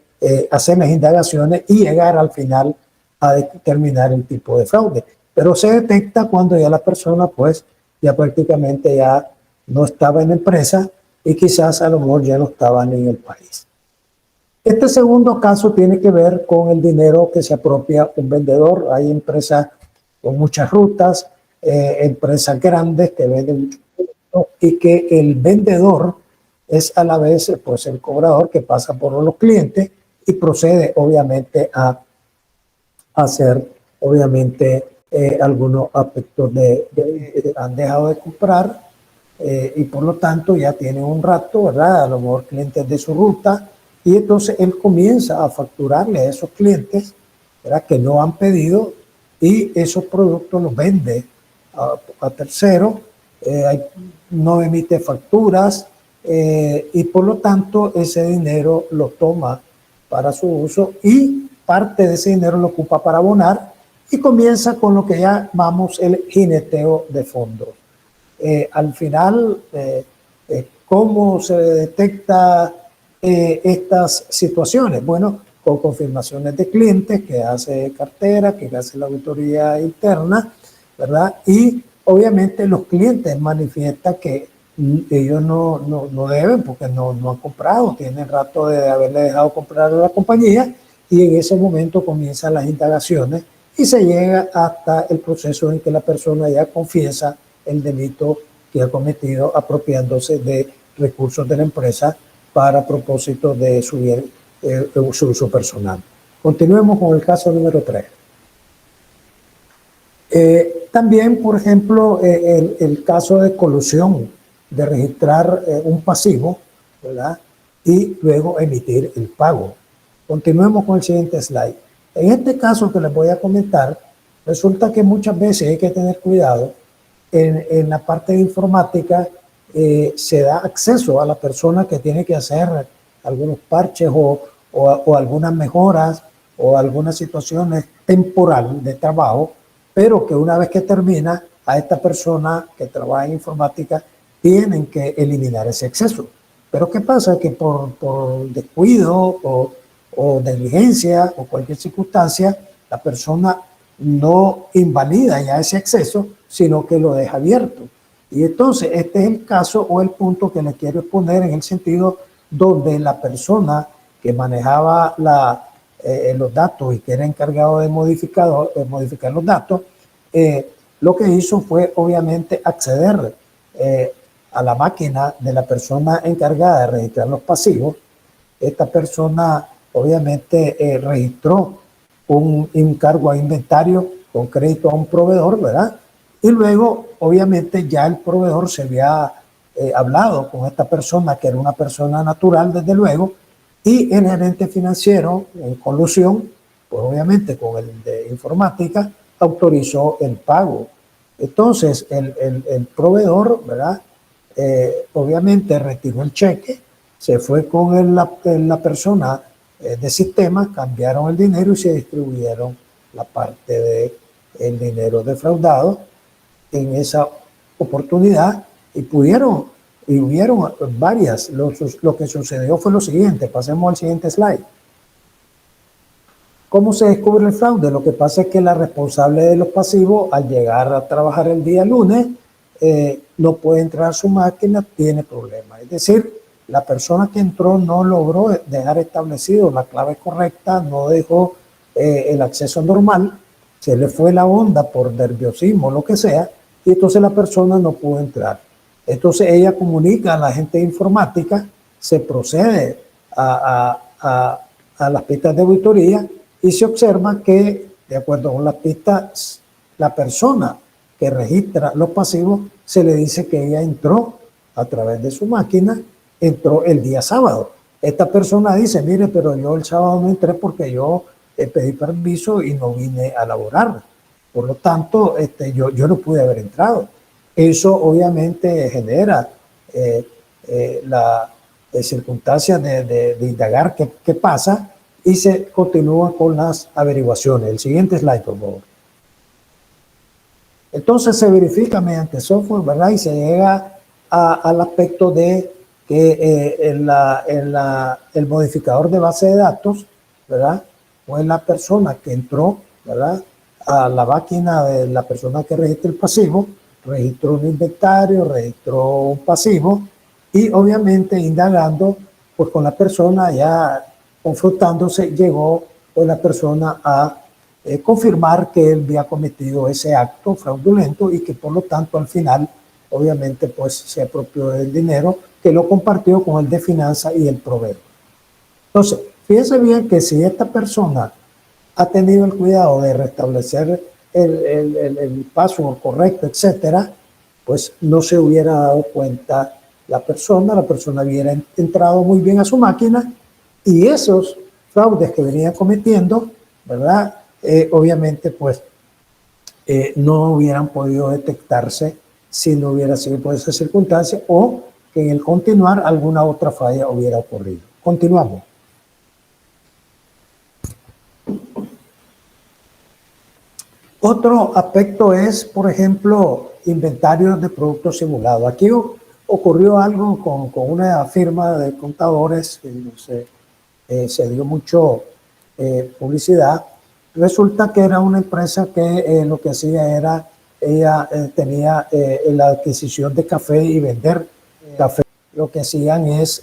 hacer las indagaciones y llegar al final a determinar el tipo de fraude. Pero se detecta cuando ya la persona pues ya prácticamente ya no estaba en la empresa y quizás a lo mejor ya no estaban en el país. Este segundo caso tiene que ver con el dinero que se apropia un vendedor. Hay empresas con muchas rutas, empresas grandes que venden mucho producto y que el vendedor es a la vez pues el cobrador que pasa por los clientes y procede obviamente a hacer obviamente algunos aspectos han dejado de comprar y por lo tanto ya tienen un rato, ¿verdad? A lo mejor clientes de su ruta, y entonces él comienza a facturarle a esos clientes, ¿verdad?, que no han pedido, y esos productos los vende a terceros, no emite facturas y por lo tanto ese dinero lo toma para su uso y parte de ese dinero lo ocupa para abonar, y comienza con lo que llamamos el jineteo de fondos. Al final, ¿cómo se detecta estas situaciones? Bueno, con confirmaciones de clientes que hace cartera, que hace la auditoría interna, ¿verdad? Y obviamente los clientes manifiestan que ellos no deben porque no han comprado, tienen rato de haberle dejado comprar a la compañía, y en ese momento comienzan las indagaciones y se llega hasta el proceso en que la persona ya confiesa el delito que ha cometido apropiándose de recursos de la empresa para propósito de su bien, su uso personal. Continuemos con el caso número 3. También, por ejemplo, el caso de colusión, de registrar un pasivo, ¿verdad?, y luego emitir el pago. Continuemos con el siguiente slide. En este caso que les voy a comentar, resulta que muchas veces hay que tener cuidado. En la parte de informática se da acceso a la persona que tiene que hacer algunos parches o algunas mejoras o algunas situaciones temporales de trabajo, pero que una vez que termina, a esta persona que trabaja en informática tienen que eliminar ese exceso. Pero ¿qué pasa? Que por descuido o negligencia o cualquier circunstancia, la persona no invalida ya ese exceso, sino que lo deja abierto. Y entonces este es el caso o el punto que le quiero exponer, en el sentido donde la persona que manejaba los datos y que era encargado de modificar los datos, lo que hizo fue obviamente acceder a la máquina de la persona encargada de registrar los pasivos. Esta persona obviamente registró un encargo a inventario con crédito a un proveedor, ¿verdad? Y luego, obviamente, ya el proveedor se había hablado con esta persona, que era una persona natural, desde luego, y el gerente financiero, en colusión, pues obviamente con el de informática, autorizó el pago. Entonces, el proveedor, ¿verdad?, obviamente retiró el cheque, se fue con la persona de sistema, cambiaron el dinero y se distribuyeron la parte del dinero defraudado en esa oportunidad, y hubieron varias. Lo que sucedió fue lo siguiente. Pasemos al siguiente slide. ¿Cómo se descubre el fraude? Lo que pasa es que la responsable de los pasivos, al llegar a trabajar el día lunes, no puede entrar a su máquina, tiene problemas. Es decir, la persona que entró no logró dejar establecido la clave correcta, no dejó el acceso normal, se le fue la onda por nerviosismo, lo que sea, y entonces la persona no pudo entrar. Entonces ella comunica a la gente de informática, se procede a las pistas de auditoría y se observa que, de acuerdo con las pistas, la persona que registra los pasivos se le dice que ella entró a través de su máquina, entró el día sábado. Esta persona dice, mire, pero yo el sábado no entré porque yo pedí permiso y no vine a laborar. Por lo tanto, yo no pude haber entrado. Eso obviamente genera la circunstancia de indagar qué pasa y se continúa con las averiguaciones. El siguiente slide, por favor. Entonces se verifica mediante software, ¿verdad? Y se llega al aspecto de que el modificador de base de datos, ¿verdad? Fue la persona que entró, ¿verdad? A la máquina de la persona que registra el pasivo, registró un inventario, registró un pasivo y obviamente indagando pues con la persona, ya confrontándose, llegó con la persona a confirmar que él había cometido ese acto fraudulento y que por lo tanto al final obviamente pues se apropió del dinero que lo compartió con el de finanzas y el proveedor. Entonces, fíjense bien que si esta persona ha tenido el cuidado de restablecer el password correcto, etcétera, pues no se hubiera dado cuenta la persona hubiera entrado muy bien a su máquina y esos fraudes que venía cometiendo, ¿verdad? Obviamente pues no hubieran podido detectarse si no hubiera sido por esa circunstancia o que en el continuar alguna otra falla hubiera ocurrido. Continuamos. Otro aspecto es, por ejemplo, inventarios de productos simulados. Aquí ocurrió algo con una firma de contadores, se dio mucho publicidad. Resulta que era una empresa que lo que hacía era, ella tenía la adquisición de café y vender café. Lo que hacían es,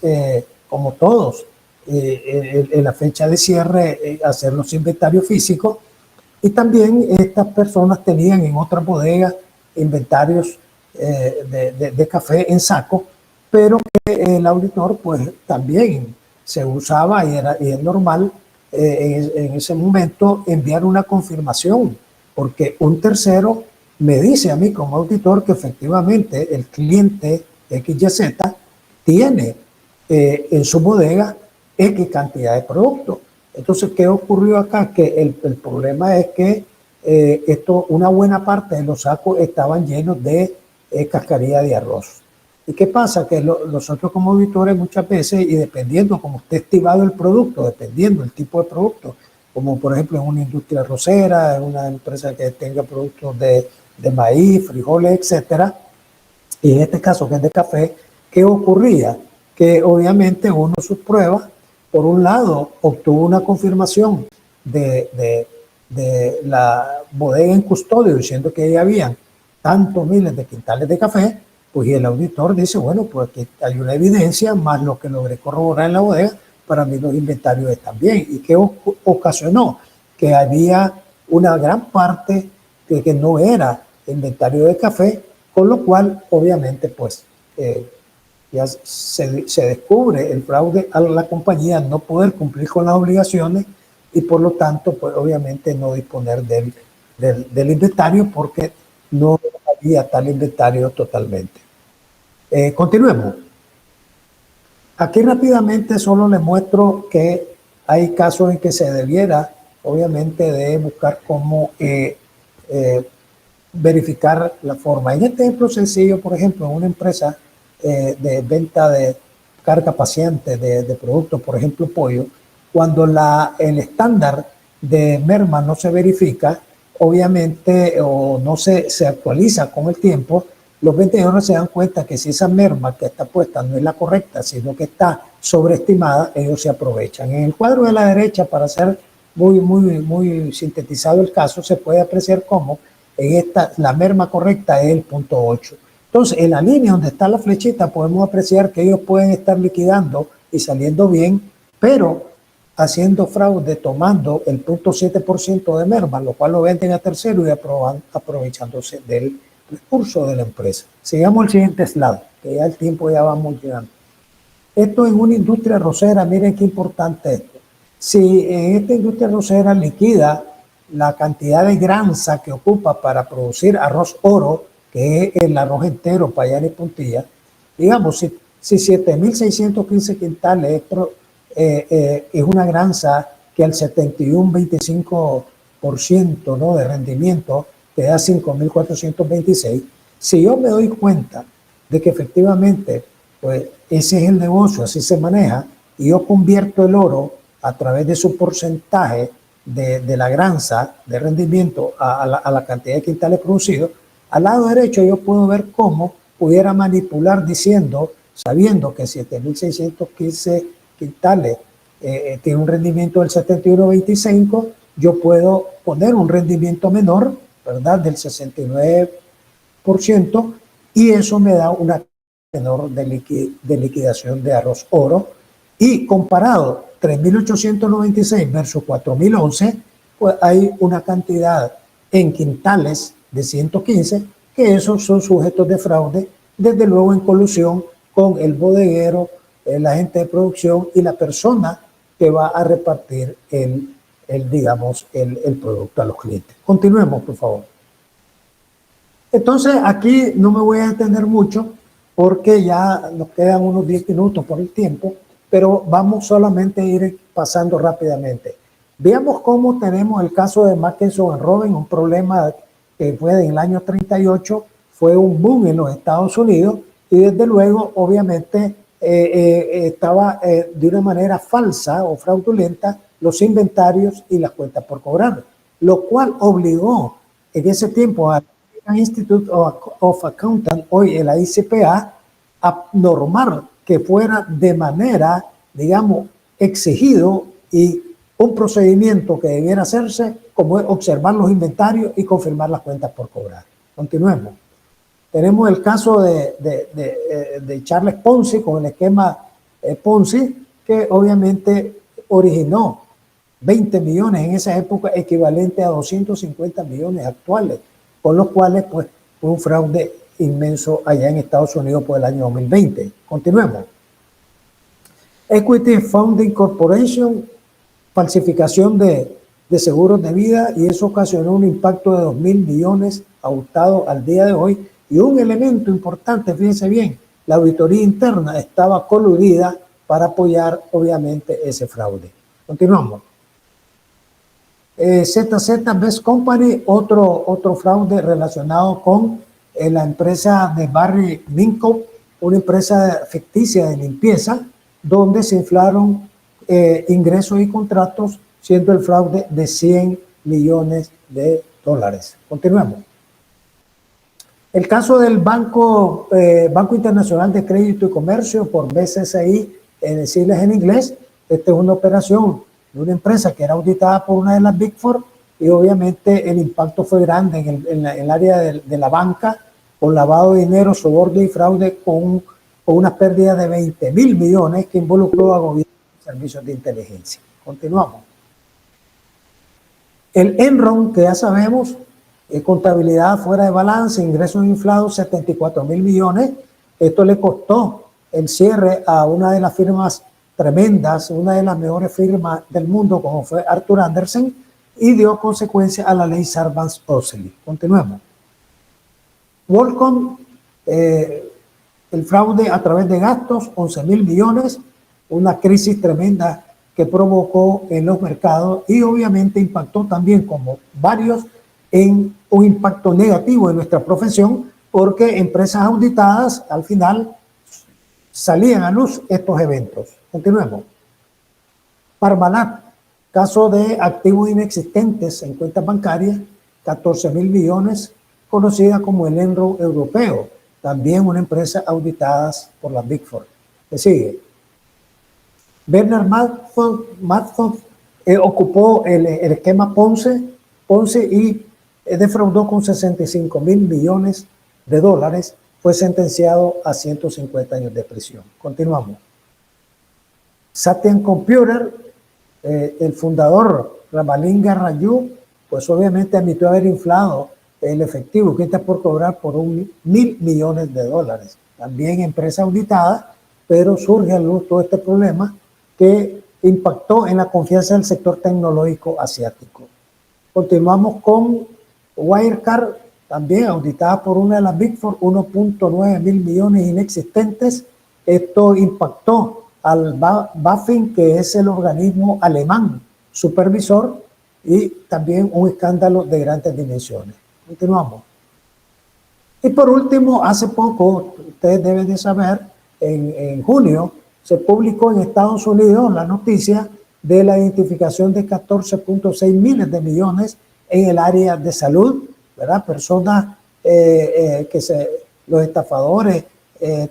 como todos, en la fecha de cierre, hacer los inventarios físicos. Y también estas personas tenían en otras bodegas inventarios de café en saco, pero que el auditor pues también se usaba y es normal en ese momento enviar una confirmación, porque un tercero me dice a mí como auditor que efectivamente el cliente XYZ tiene en su bodega X cantidad de productos. Entonces, ¿qué ocurrió acá? Que el problema es que una buena parte de los sacos estaban llenos de cascarilla de arroz. ¿Y qué pasa? Que nosotros como auditores muchas veces, y dependiendo cómo esté estimado el producto, dependiendo del tipo de producto, como por ejemplo en una industria arrocera, en una empresa que tenga productos de maíz, frijoles, etcétera, y en este caso que es de café, ¿qué ocurría? Que obviamente uno sus pruebas, por un lado, obtuvo una confirmación de la bodega en custodio diciendo que ahí habían tantos miles de quintales de café, pues y el auditor dice, bueno, pues aquí hay una evidencia, más lo que logré corroborar en la bodega, para mí los inventarios están bien. ¿Y qué ocasionó? Que había una gran parte que no era inventario de café, con lo cual, obviamente, pues ya se descubre el fraude a la compañía no poder cumplir con las obligaciones y por lo tanto, pues obviamente no disponer del inventario porque no había tal inventario totalmente. Continuemos. Aquí rápidamente solo les muestro que hay casos en que se debiera, obviamente, de buscar cómo verificar la forma. En este ejemplo sencillo, por ejemplo, en una empresa de venta de carga paciente de productos, por ejemplo pollo, cuando el estándar de merma no se verifica, obviamente, o no se actualiza con el tiempo, los vendedores se dan cuenta que si esa merma que está puesta no es la correcta, sino que está sobreestimada, ellos se aprovechan. En el cuadro de la derecha, para hacer muy sintetizado el caso, se puede apreciar cómo la merma correcta es el 0.8. Entonces, en la línea donde está la flechita podemos apreciar que ellos pueden estar liquidando y saliendo bien, pero haciendo fraude tomando el 0.7% de merma, lo cual lo venden a tercero y aprovechándose del recurso de la empresa. Sigamos al siguiente slide, que ya el tiempo ya vamos llegando. Esto en una industria arrocera, miren qué importante esto. Si en esta industria arrocera liquida la cantidad de granza que ocupa para producir arroz oro, que es el arroz entero, payán y puntilla, Digamos, si 7.615 quintales es una granza que al 71,25%, ¿no?, de rendimiento te da 5.426, si yo me doy cuenta de que efectivamente pues ese es el negocio, así se maneja, y yo convierto el oro a través de su porcentaje de la granza de rendimiento a la cantidad de quintales producidos, al lado derecho yo puedo ver cómo pudiera manipular diciendo, sabiendo que 7.615 quintales tiene un rendimiento del 71,25, yo puedo poner un rendimiento menor, ¿verdad?, del 69%, y eso me da una menor de liquidación de arroz oro. Y comparado 3.896 versus 4.011, pues hay una cantidad en quintales de 115, que esos son sujetos de fraude, desde luego en colusión con el bodeguero, el agente de producción y la persona que va a repartir digamos, el producto a los clientes. Continuemos, por favor. Entonces, aquí no me voy a detener mucho porque ya nos quedan unos 10 minutos por el tiempo, pero vamos solamente a ir pasando rápidamente. Veamos cómo tenemos el caso de Mackensen Robin, un problema que fue en el año 38, fue un boom en los Estados Unidos y desde luego, obviamente, estaba de una manera falsa o fraudulenta los inventarios y las cuentas por cobrar, lo cual obligó en ese tiempo al Institute of Accountants, hoy el ICPA, a normar que fuera de manera, digamos, exigido y un procedimiento que debiera hacerse como es observar los inventarios y confirmar las cuentas por cobrar. Continuemos. Tenemos el caso de Charles Ponzi con el esquema Ponzi, que obviamente originó 20 millones en esa época, equivalente a 250 millones actuales, con los cuales pues fue un fraude inmenso allá en Estados Unidos por el año 2020. Continuemos. Equity Funding Corporation, falsificación de seguros de vida, y eso ocasionó un impacto de 2.000 millones auditado al día de hoy. Y un elemento importante, fíjense bien, la auditoría interna estaba coludida para apoyar obviamente ese fraude. Continuamos. ZZ Best Company, otro fraude relacionado con la empresa de Barry Minkoff, una empresa ficticia de limpieza, donde se inflaron ingresos y contratos, siendo el fraude de 100 millones de dólares. Continuemos. El caso del Banco Internacional de Crédito y Comercio, por BCCI, decirles en inglés, esta es una operación de una empresa que era auditada por una de las Big Four, y obviamente el impacto fue grande en el área de la banca, con lavado de dinero, soborno y fraude, con una pérdida de 20.000 millones que involucró a gobierno y servicios de inteligencia. Continuamos. El Enron, que ya sabemos, contabilidad fuera de balance, ingresos inflados, 74.000 millones. Esto le costó el cierre a una de las firmas tremendas, una de las mejores firmas del mundo, como fue Arthur Andersen, y dio consecuencia a la ley Sarbanes-Oxley. Continuemos. WorldCom, el fraude a través de gastos, 11.000 millones, una crisis tremenda que provocó en los mercados y obviamente impactó también, como varios, en un impacto negativo en nuestra profesión, porque empresas auditadas al final salían a luz estos eventos. Continuemos. Parmalat, caso de activos inexistentes en cuentas bancarias, 14.000 millones, conocida como el Enron europeo, también una empresa auditada por la Big Four. ¿Qué sigue? Bernard Madoff ocupó el esquema Ponzi y defraudó con 65.000 millones de dólares, fue sentenciado a 150 años de prisión. Continuamos. Satyan Computer, el fundador Ramalinga Raju, pues obviamente admitió haber inflado el efectivo que está por cobrar por 1.000 millones de dólares. También empresa auditada, pero surge a luz todo este problema que impactó en la confianza del sector tecnológico asiático. Continuamos con Wirecard, también auditada por una de las Big Four, 1.9 mil millones inexistentes. Esto impactó al BaFin, que es el organismo alemán supervisor, y también un escándalo de grandes dimensiones. Continuamos. Y por último, hace poco, ustedes deben de saber, en junio, se publicó en Estados Unidos la noticia de la identificación de 14.6 miles de millones en el área de salud, ¿verdad? Personas los estafadores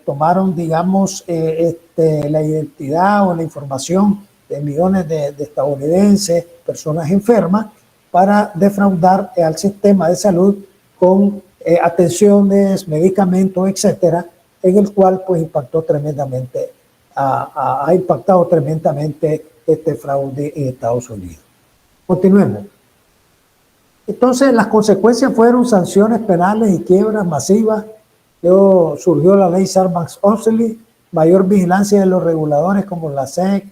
tomaron, digamos, la identidad o la información de millones de estadounidenses, personas enfermas, para defraudar al sistema de salud con atenciones, medicamentos, etcétera, en el cual pues impactó tremendamente, ha impactado tremendamente este fraude en Estados Unidos. Continuemos. Entonces, las consecuencias fueron sanciones penales y quiebras masivas. Luego surgió la ley Sarbanes-Oxley, mayor vigilancia de los reguladores como la SEC,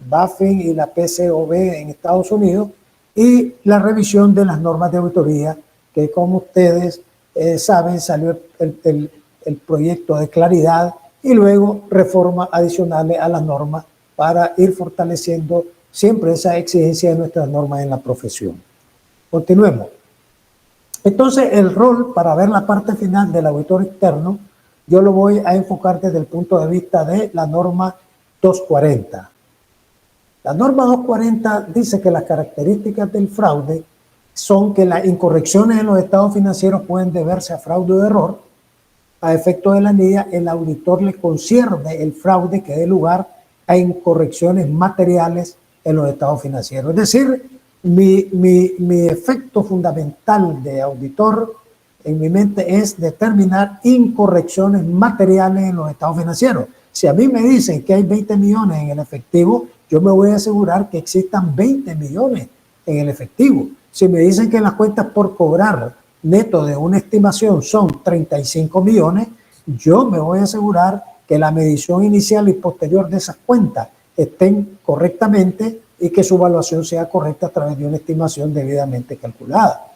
BaFin y la PCAOB en Estados Unidos, y la revisión de las normas de auditoría, que como ustedes saben, salió el proyecto de claridad y luego reformas adicionales a las normas para ir fortaleciendo siempre esa exigencia de nuestras normas en la profesión. Continuemos. Entonces, el rol, para ver la parte final del auditor externo, yo lo voy a enfocar desde el punto de vista de la norma 240. La norma 240 dice que las características del fraude son que las incorrecciones en los estados financieros pueden deberse a fraude o error. A efecto de la NIA, el auditor le concierne el fraude que dé lugar a incorrecciones materiales en los estados financieros. Es decir, mi efecto fundamental de auditor en mi mente es determinar incorrecciones materiales en los estados financieros. Si a mí me dicen que hay 20 millones en el efectivo, yo me voy a asegurar que existan 20 millones en el efectivo. Si me dicen que las cuentas por cobrar neto de una estimación son 35 millones, yo me voy a asegurar que la medición inicial y posterior de esas cuentas estén correctamente y que su evaluación sea correcta a través de una estimación debidamente calculada.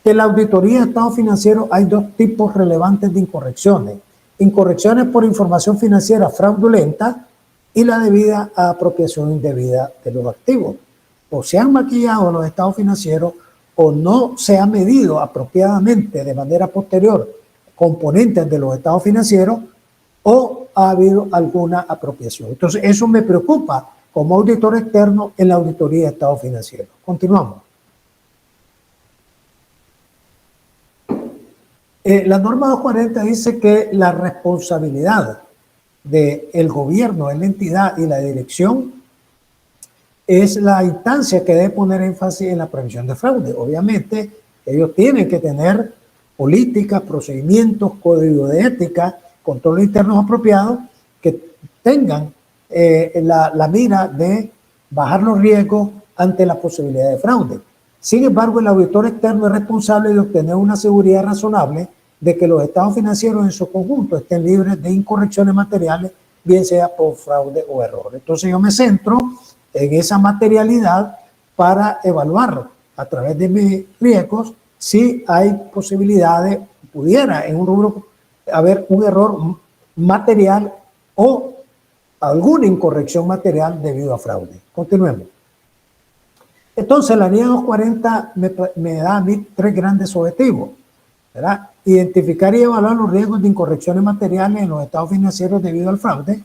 En la auditoría de estado financiero hay dos tipos relevantes de incorrecciones. Incorrecciones por información financiera fraudulenta y la debida apropiación indebida de los activos. O se han maquillado los estados financieros o no se ha medido apropiadamente de manera posterior componentes de los estados financieros o ha habido alguna apropiación. Entonces, eso me preocupa como auditor externo en la auditoría de estados financieros. Continuamos. La norma 240 dice que la responsabilidad del gobierno, de la entidad y la dirección es la instancia que debe poner énfasis en la prevención de fraude. Obviamente, ellos tienen que tener políticas, procedimientos, código de ética, controles internos apropiados que tengan la mira de bajar los riesgos ante la posibilidad de fraude. Sin embargo, el auditor externo es responsable de obtener una seguridad razonable de que los estados financieros en su conjunto estén libres de incorrecciones materiales, bien sea por fraude o error. Entonces yo me centro en esa materialidad para evaluar a través de mis riesgos si hay posibilidades, pudiera en un rubro haber un error material o alguna incorrección material debido a fraude. Continuemos. Entonces, la NIA 240 me da a mí tres grandes objetivos, ¿verdad? Identificar y evaluar los riesgos de incorrecciones materiales en los estados financieros debido al fraude,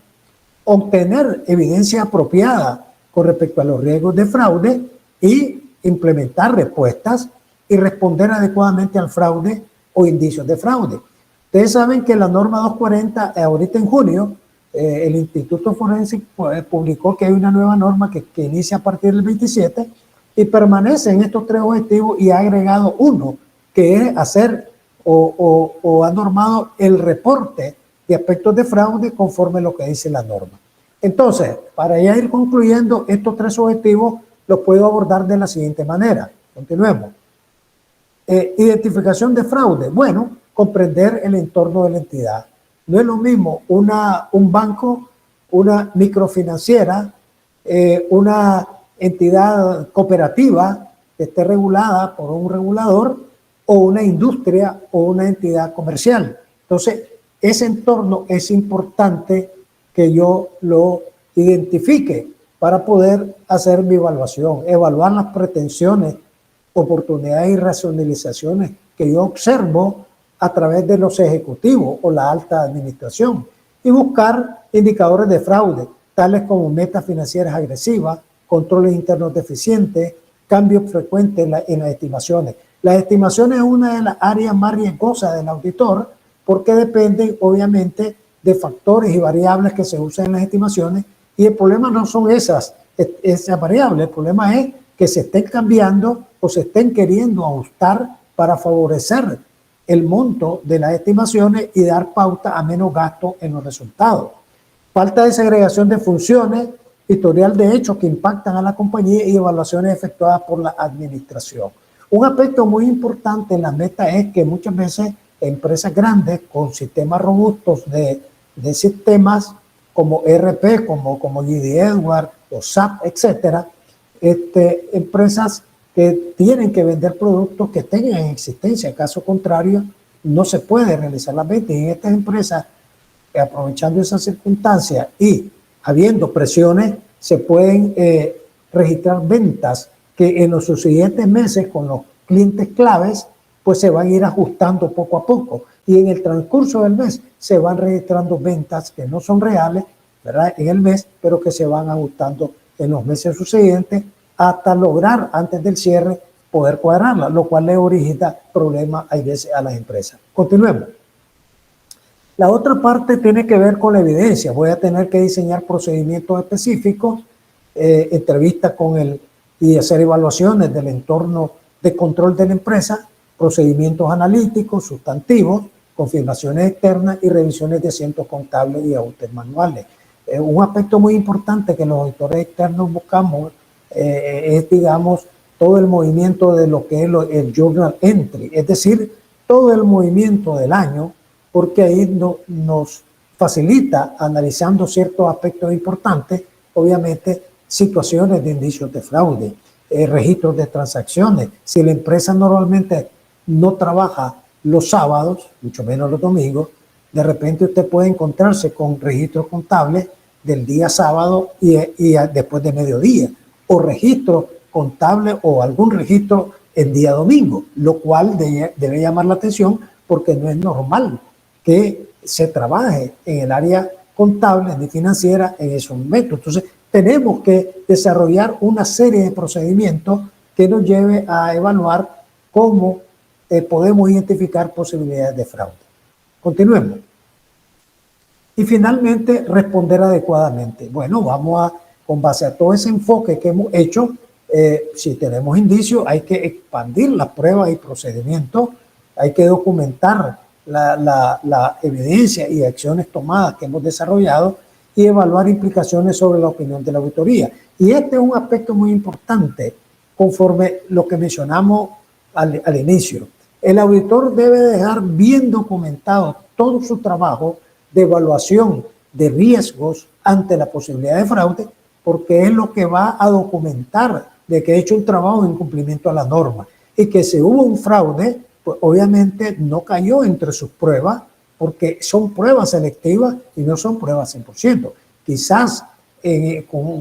obtener evidencia apropiada con respecto a los riesgos de fraude y implementar respuestas y responder adecuadamente al fraude o indicios de fraude. Ustedes saben que la norma 240, ahorita en junio, el Instituto Forense publicó que hay una nueva norma que inicia a partir del 27 y permanece en estos tres objetivos y ha agregado uno, que es hacer o ha normado el reporte de aspectos de fraude conforme a lo que dice la norma. Entonces, para ya ir concluyendo, estos tres objetivos los puedo abordar de la siguiente manera. Continuemos. Identificación de fraude. Bueno, comprender el entorno de la entidad. No es lo mismo un banco, una microfinanciera, una entidad cooperativa que esté regulada por un regulador o una industria o una entidad comercial. Entonces, ese entorno es importante que yo lo identifique para poder hacer mi evaluación, evaluar las pretensiones, oportunidades y racionalizaciones que yo observo a través de los ejecutivos o la alta administración y buscar indicadores de fraude, tales como metas financieras agresivas, controles internos deficientes, cambios frecuentes en las estimaciones. Las estimaciones es una de las áreas más riesgosas del auditor porque dependen obviamente de factores y variables que se usan en las estimaciones y el problema no son esas variables, el problema es que se estén cambiando o se estén queriendo ajustar para favorecer el monto de las estimaciones y dar pauta a menos gasto en los resultados. Falta de segregación de funciones, historial de hechos que impactan a la compañía y evaluaciones efectuadas por la administración. Un aspecto muy importante en la meta es que muchas veces empresas grandes con sistemas robustos de sistemas como ERP, como GD Edwards o SAP, etcétera, empresas que tienen que vender productos que tengan en existencia. En caso contrario, no se puede realizar las ventas. Y en estas empresas, aprovechando esa circunstancia y habiendo presiones, se pueden registrar ventas que en los siguientes meses con los clientes claves, pues se van a ir ajustando poco a poco. Y en el transcurso del mes se van registrando ventas que no son reales, ¿verdad? En el mes, pero que se van ajustando en los meses subsiguientes hasta lograr antes del cierre poder cuadrarla, lo cual le origina problemas a veces a las empresas. Continuemos. La otra parte tiene que ver con la evidencia. Voy a tener que diseñar procedimientos específicos, entrevistas con él y hacer evaluaciones del entorno de control de la empresa, procedimientos analíticos, sustantivos, confirmaciones externas y revisiones de asientos contables y ajustes manuales. Un aspecto muy importante que los auditores externos buscamos es, digamos, todo el movimiento de lo que es el journal entry, es decir, todo el movimiento del año, porque ahí nos facilita, analizando ciertos aspectos importantes, obviamente, situaciones de indicios de fraude, registros de transacciones. Si la empresa normalmente no trabaja los sábados, mucho menos los domingos, de repente usted puede encontrarse con registros contables del día sábado y después de mediodía, o registros contables o algún registro el día domingo, lo cual debe llamar la atención porque no es normal que se trabaje en el área contable ni financiera en esos momentos. Entonces, tenemos que desarrollar una serie de procedimientos que nos lleve a evaluar cómo podemos identificar posibilidades de fraude. Continuemos. Y finalmente, responder adecuadamente. Bueno, vamos con base a todo ese enfoque que hemos hecho, si tenemos indicios, hay que expandir las pruebas y procedimientos, hay que documentar la evidencia y acciones tomadas que hemos desarrollado y evaluar implicaciones sobre la opinión de la auditoría. Y este es un aspecto muy importante, conforme lo que mencionamos al inicio. El auditor debe dejar bien documentado todo su trabajo de evaluación de riesgos ante la posibilidad de fraude, porque es lo que va a documentar de que he hecho un trabajo en cumplimiento a la norma y que si hubo un fraude, pues obviamente no cayó entre sus pruebas, porque son pruebas selectivas y no son pruebas 100%. Quizás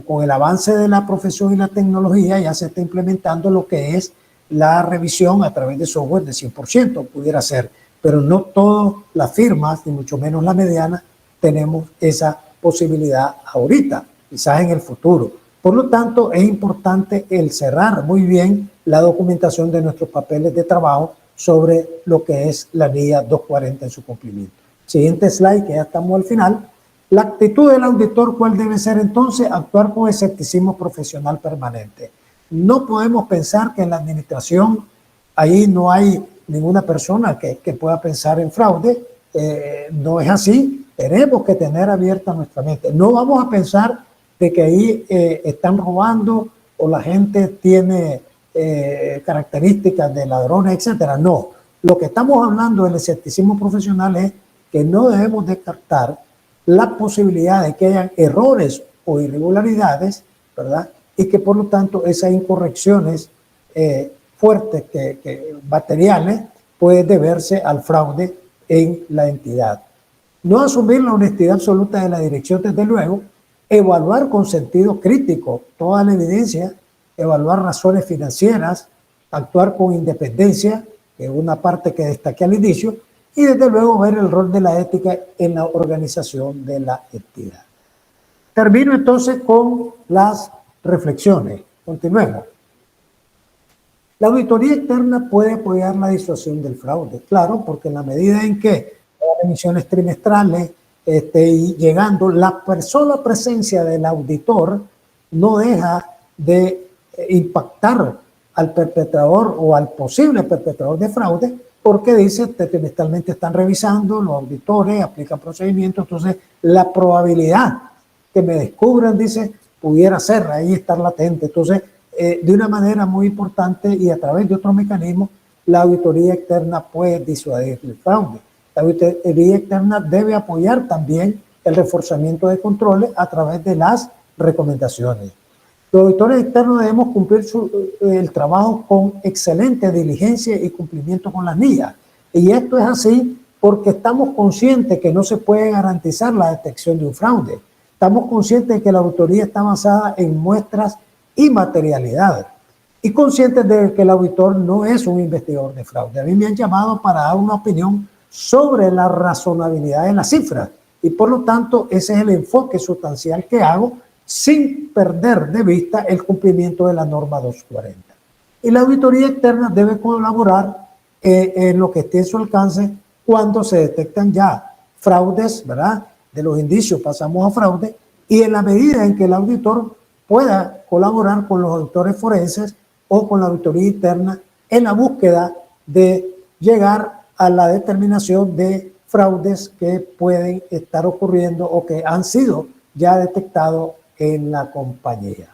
con el avance de la profesión y la tecnología ya se está implementando lo que es la revisión a través de software de 100%, pudiera ser, pero no todas las firmas, ni mucho menos la mediana, tenemos esa posibilidad ahorita, quizás en el futuro. Por lo tanto, es importante el cerrar muy bien la documentación de nuestros papeles de trabajo sobre lo que es la NIA 240 en su cumplimiento. Siguiente slide, que ya estamos al final. La actitud del auditor, ¿cuál debe ser entonces? Actuar con escepticismo profesional permanente. No podemos pensar que en la administración ahí no hay ninguna persona que pueda pensar en fraude. No es así. Tenemos que tener abierta nuestra mente. No vamos a pensar de que ahí están robando o la gente tiene características de ladrones, etcétera. No. Lo que estamos hablando del escepticismo profesional es que no debemos descartar la posibilidad de que hayan errores o irregularidades, ¿verdad? Y que por lo tanto esas incorrecciones fuertes, materiales, puede deberse al fraude en la entidad. No asumir la honestidad absoluta de la dirección, desde luego, evaluar con sentido crítico toda la evidencia, evaluar razones financieras, actuar con independencia, que es una parte que destaqué al inicio, y desde luego ver el rol de la ética en la organización de la entidad. Termino entonces con las reflexiones. Continuemos. La auditoría externa puede apoyar la disuasión del fraude, claro, porque en la medida en que las emisiones trimestrales y llegando, la sola presencia del auditor no deja de impactar al perpetrador o al posible perpetrador de fraude, porque dice que trimestralmente están revisando, los auditores aplican procedimientos, entonces la probabilidad que me descubran, dice, pudiera ser, ahí estar latente. Entonces, de una manera muy importante y a través de otros mecanismos, la auditoría externa puede disuadir el fraude. La auditoría externa debe apoyar también el reforzamiento de controles a través de las recomendaciones. Los auditores externos debemos cumplir el trabajo con excelente diligencia y cumplimiento con las NIA. Y esto es así porque estamos conscientes que no se puede garantizar la detección de un fraude. Estamos conscientes de que la auditoría está basada en muestras y materialidad. Y conscientes de que el auditor no es un investigador de fraude. A mí me han llamado para dar una opinión sobre la razonabilidad de las cifras. Y por lo tanto, ese es el enfoque sustancial que hago sin perder de vista el cumplimiento de la norma 240. Y la auditoría externa debe colaborar en lo que esté en su alcance cuando se detectan ya fraudes, ¿verdad? De los indicios pasamos a fraude, y en la medida en que el auditor pueda colaborar con los auditores forenses o con la auditoría interna en la búsqueda de llegar a la determinación de fraudes que pueden estar ocurriendo o que han sido ya detectados en la compañía.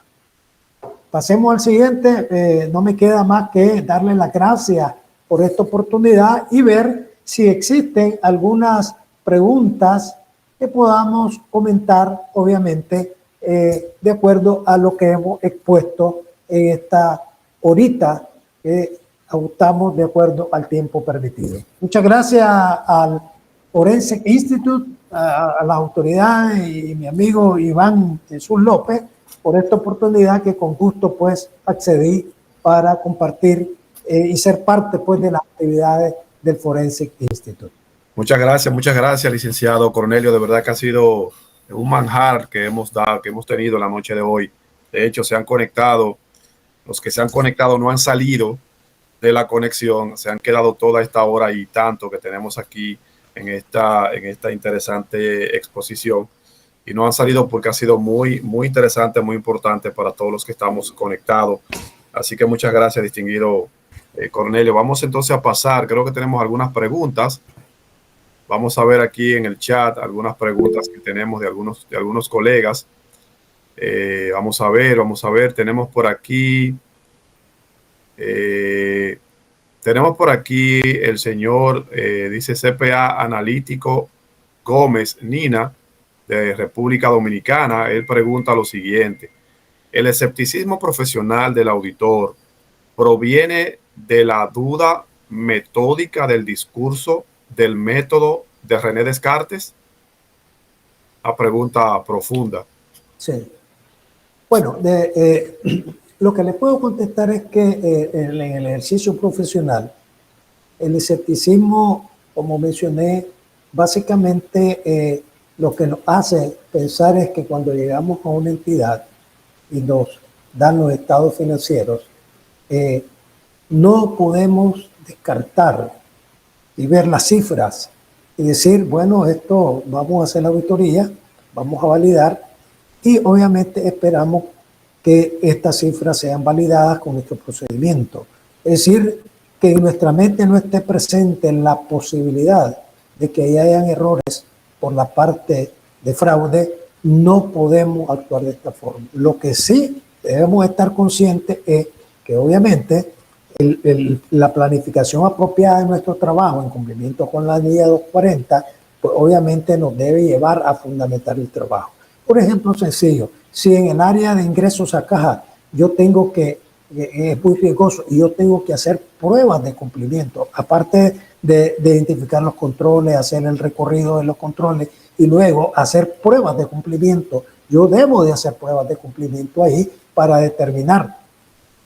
Pasemos al siguiente. No me queda más que darle las gracias por esta oportunidad y ver si existen algunas preguntas que podamos comentar, obviamente, de acuerdo a lo que hemos expuesto en esta horita que ajustamos de acuerdo al tiempo permitido. Muchas gracias al Forensic Institute, a las autoridades y mi amigo Iván Jesús López por esta oportunidad que con gusto pues accedí para compartir y ser parte pues de las actividades del Forensic Institute. Muchas gracias, licenciado Cornelio. De verdad que ha sido un manjar que hemos tenido la noche de hoy. De hecho, se han conectado, los que se han conectado no han salido de la conexión, se han quedado toda esta hora y tanto que tenemos aquí en esta interesante exposición, y no han salido porque ha sido muy interesante, muy importante para todos los que estamos conectados. Así que muchas gracias, distinguido Cornelio. Vamos entonces a pasar, creo que tenemos algunas preguntas. Vamos a ver aquí en el chat algunas preguntas que tenemos de algunos colegas. Vamos a ver, tenemos por aquí el señor, dice CPA Analítico Gómez Nina, de República Dominicana. Él pregunta lo siguiente: ¿el escepticismo profesional del auditor proviene de la duda metódica del discurso del método de René Descartes? Una pregunta profunda. Sí. Bueno, lo que le puedo contestar es que en el ejercicio profesional, el escepticismo, como mencioné, básicamente lo que nos hace pensar es que cuando llegamos a una entidad y nos dan los estados financieros, no podemos descartar y ver las cifras y decir, bueno, esto vamos a hacer la auditoría, vamos a validar, y obviamente esperamos que estas cifras sean validadas con nuestro procedimiento. Es decir, que en nuestra mente no esté presente la posibilidad de que hayan errores por la parte de fraude, no podemos actuar de esta forma. Lo que sí debemos estar conscientes es que obviamente la planificación apropiada de nuestro trabajo en cumplimiento con la guía 240, pues obviamente nos debe llevar a fundamentar el trabajo. Por ejemplo, sencillo, si en el área de ingresos a caja yo tengo que es muy riesgoso y yo tengo que hacer pruebas de cumplimiento, aparte de identificar los controles, hacer el recorrido de los controles y luego hacer pruebas de cumplimiento. Yo debo de hacer pruebas de cumplimiento ahí para determinar,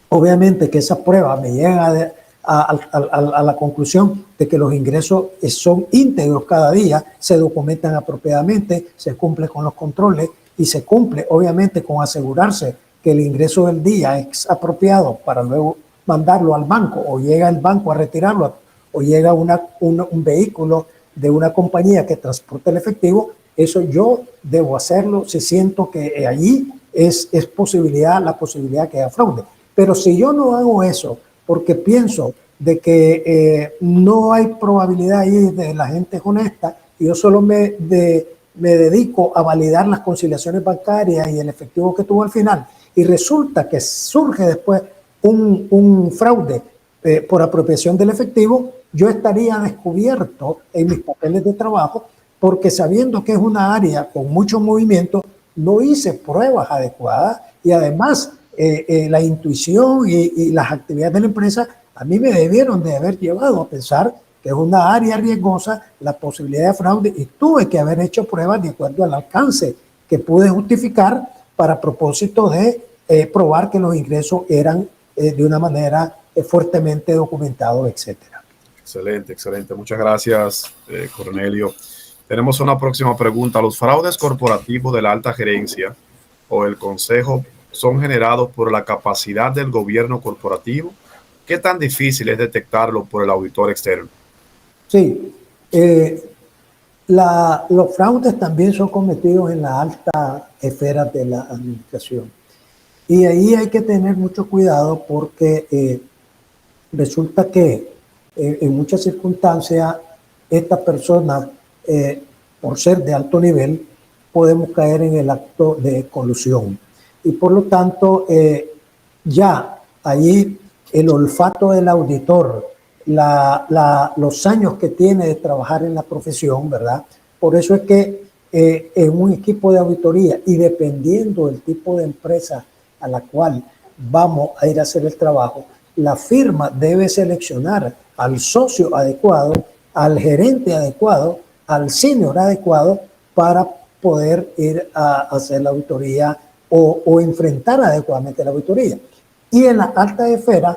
obviamente, que esa prueba me llega a la conclusión de que los ingresos son íntegros cada día, se documentan apropiadamente, se cumple con los controles y se cumple, obviamente, con asegurarse que el ingreso del día es apropiado para luego mandarlo al banco o llega el banco a retirarlo o llega un vehículo de una compañía que transporta el efectivo. Eso yo debo hacerlo si siento que allí es la posibilidad que haya fraude. Pero si yo no hago eso porque pienso de que no hay probabilidad ahí de la gente honesta y yo solo me dedico a validar las conciliaciones bancarias y el efectivo que tuvo al final, y resulta que surge después un fraude por apropiación del efectivo, yo estaría descubierto en mis papeles de trabajo porque sabiendo que es una área con mucho movimiento, no hice pruebas adecuadas y además la intuición y las actividades de la empresa a mí me debieron de haber llevado a pensar que es una área riesgosa, la posibilidad de fraude, y tuve que haber hecho pruebas de acuerdo al alcance que pude justificar para propósito de probar que los ingresos eran de una manera fuertemente documentados, etcétera. Excelente, excelente. Muchas gracias, Cornelio. Tenemos una próxima pregunta. ¿Los fraudes corporativos de la alta gerencia o el consejo son generados por la capacidad del gobierno corporativo? ¿Qué tan difícil es detectarlo por el auditor externo? Sí, los fraudes también son cometidos en la alta esfera de la administración. Y ahí hay que tener mucho cuidado porque resulta que en muchas circunstancias esta persona, por ser de alto nivel, podemos caer en el acto de colusión. Y por lo tanto, ya ahí el olfato del auditor, los años que tiene de trabajar en la profesión, ¿verdad? Por eso es que en un equipo de auditoría y dependiendo del tipo de empresa a la cual vamos a ir a hacer el trabajo, la firma debe seleccionar al socio adecuado, al gerente adecuado, al senior adecuado para poder ir a hacer la auditoría o enfrentar adecuadamente la auditoría. Y en la alta esfera,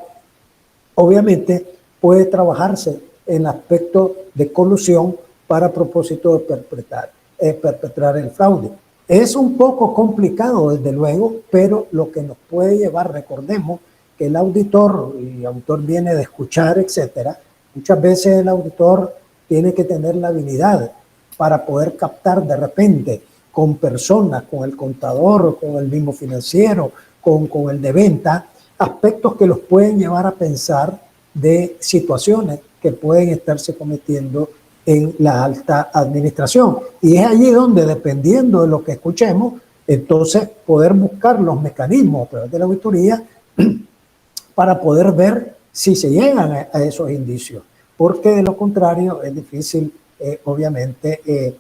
obviamente, puede trabajarse en aspecto de colusión para propósito de perpetrar el fraude. Es un poco complicado, desde luego, pero lo que nos puede llevar, recordemos que el auditor viene de escuchar, etcétera. Muchas veces el auditor tiene que tener la habilidad para poder captar de repente con personas, con el contador, con el mismo financiero, con el de venta, aspectos que los pueden llevar a pensar de situaciones que pueden estarse cometiendo en la alta administración. Y es allí donde, dependiendo de lo que escuchemos, entonces poder buscar los mecanismos a través de la auditoría para poder ver si se llegan a esos indicios, porque de lo contrario es difícil, obviamente,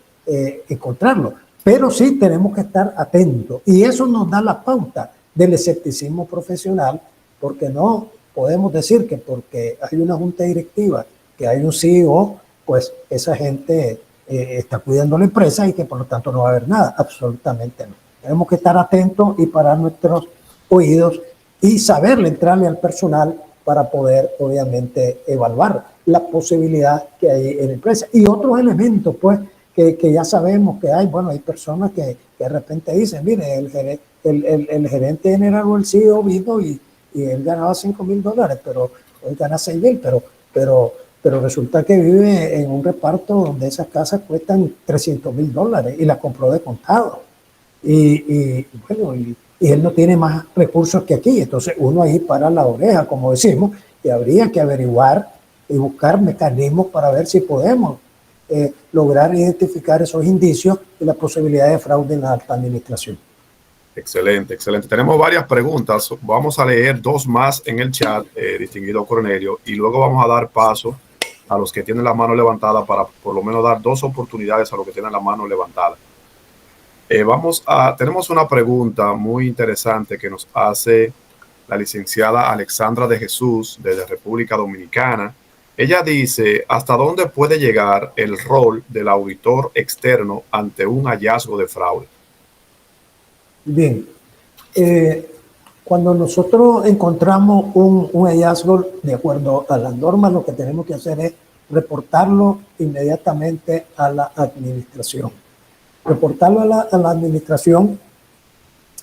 encontrarlo. Pero sí tenemos que estar atentos y eso nos da la pauta del escepticismo profesional, porque no podemos decir que porque hay una junta directiva, que hay un CEO, pues esa gente está cuidando la empresa y que por lo tanto no va a haber nada. Absolutamente no. Tenemos que estar atentos y parar nuestros oídos y saberle entrarle al personal para poder, obviamente, evaluar la posibilidad que hay en la empresa. Y otros elementos, pues, que ya sabemos que hay. Bueno, hay personas que de repente dicen, mire, el gerente general o el CEO vino y él ganaba $5,000, pero hoy gana 6,000, pero resulta que vive en un reparto donde esas casas cuestan $300,000 y las compró de contado. Y él no tiene más recursos que aquí. Entonces uno ahí para la oreja, como decimos, y habría que averiguar y buscar mecanismos para ver si podemos lograr identificar esos indicios y la posibilidad de fraude en la alta administración. Excelente, excelente. Tenemos varias preguntas. Vamos a leer dos más en el chat, distinguido Cornelio, y luego vamos a dar paso a los que tienen la mano levantada para por lo menos dar dos oportunidades a los que tienen la mano levantada. Tenemos una pregunta muy interesante que nos hace la licenciada Alexandra de Jesús, desde República Dominicana. Ella dice, ¿hasta dónde puede llegar el rol del auditor externo ante un hallazgo de fraude? Bien, cuando nosotros encontramos un hallazgo de acuerdo a las normas, lo que tenemos que hacer es reportarlo inmediatamente a la administración. Reportarlo a la administración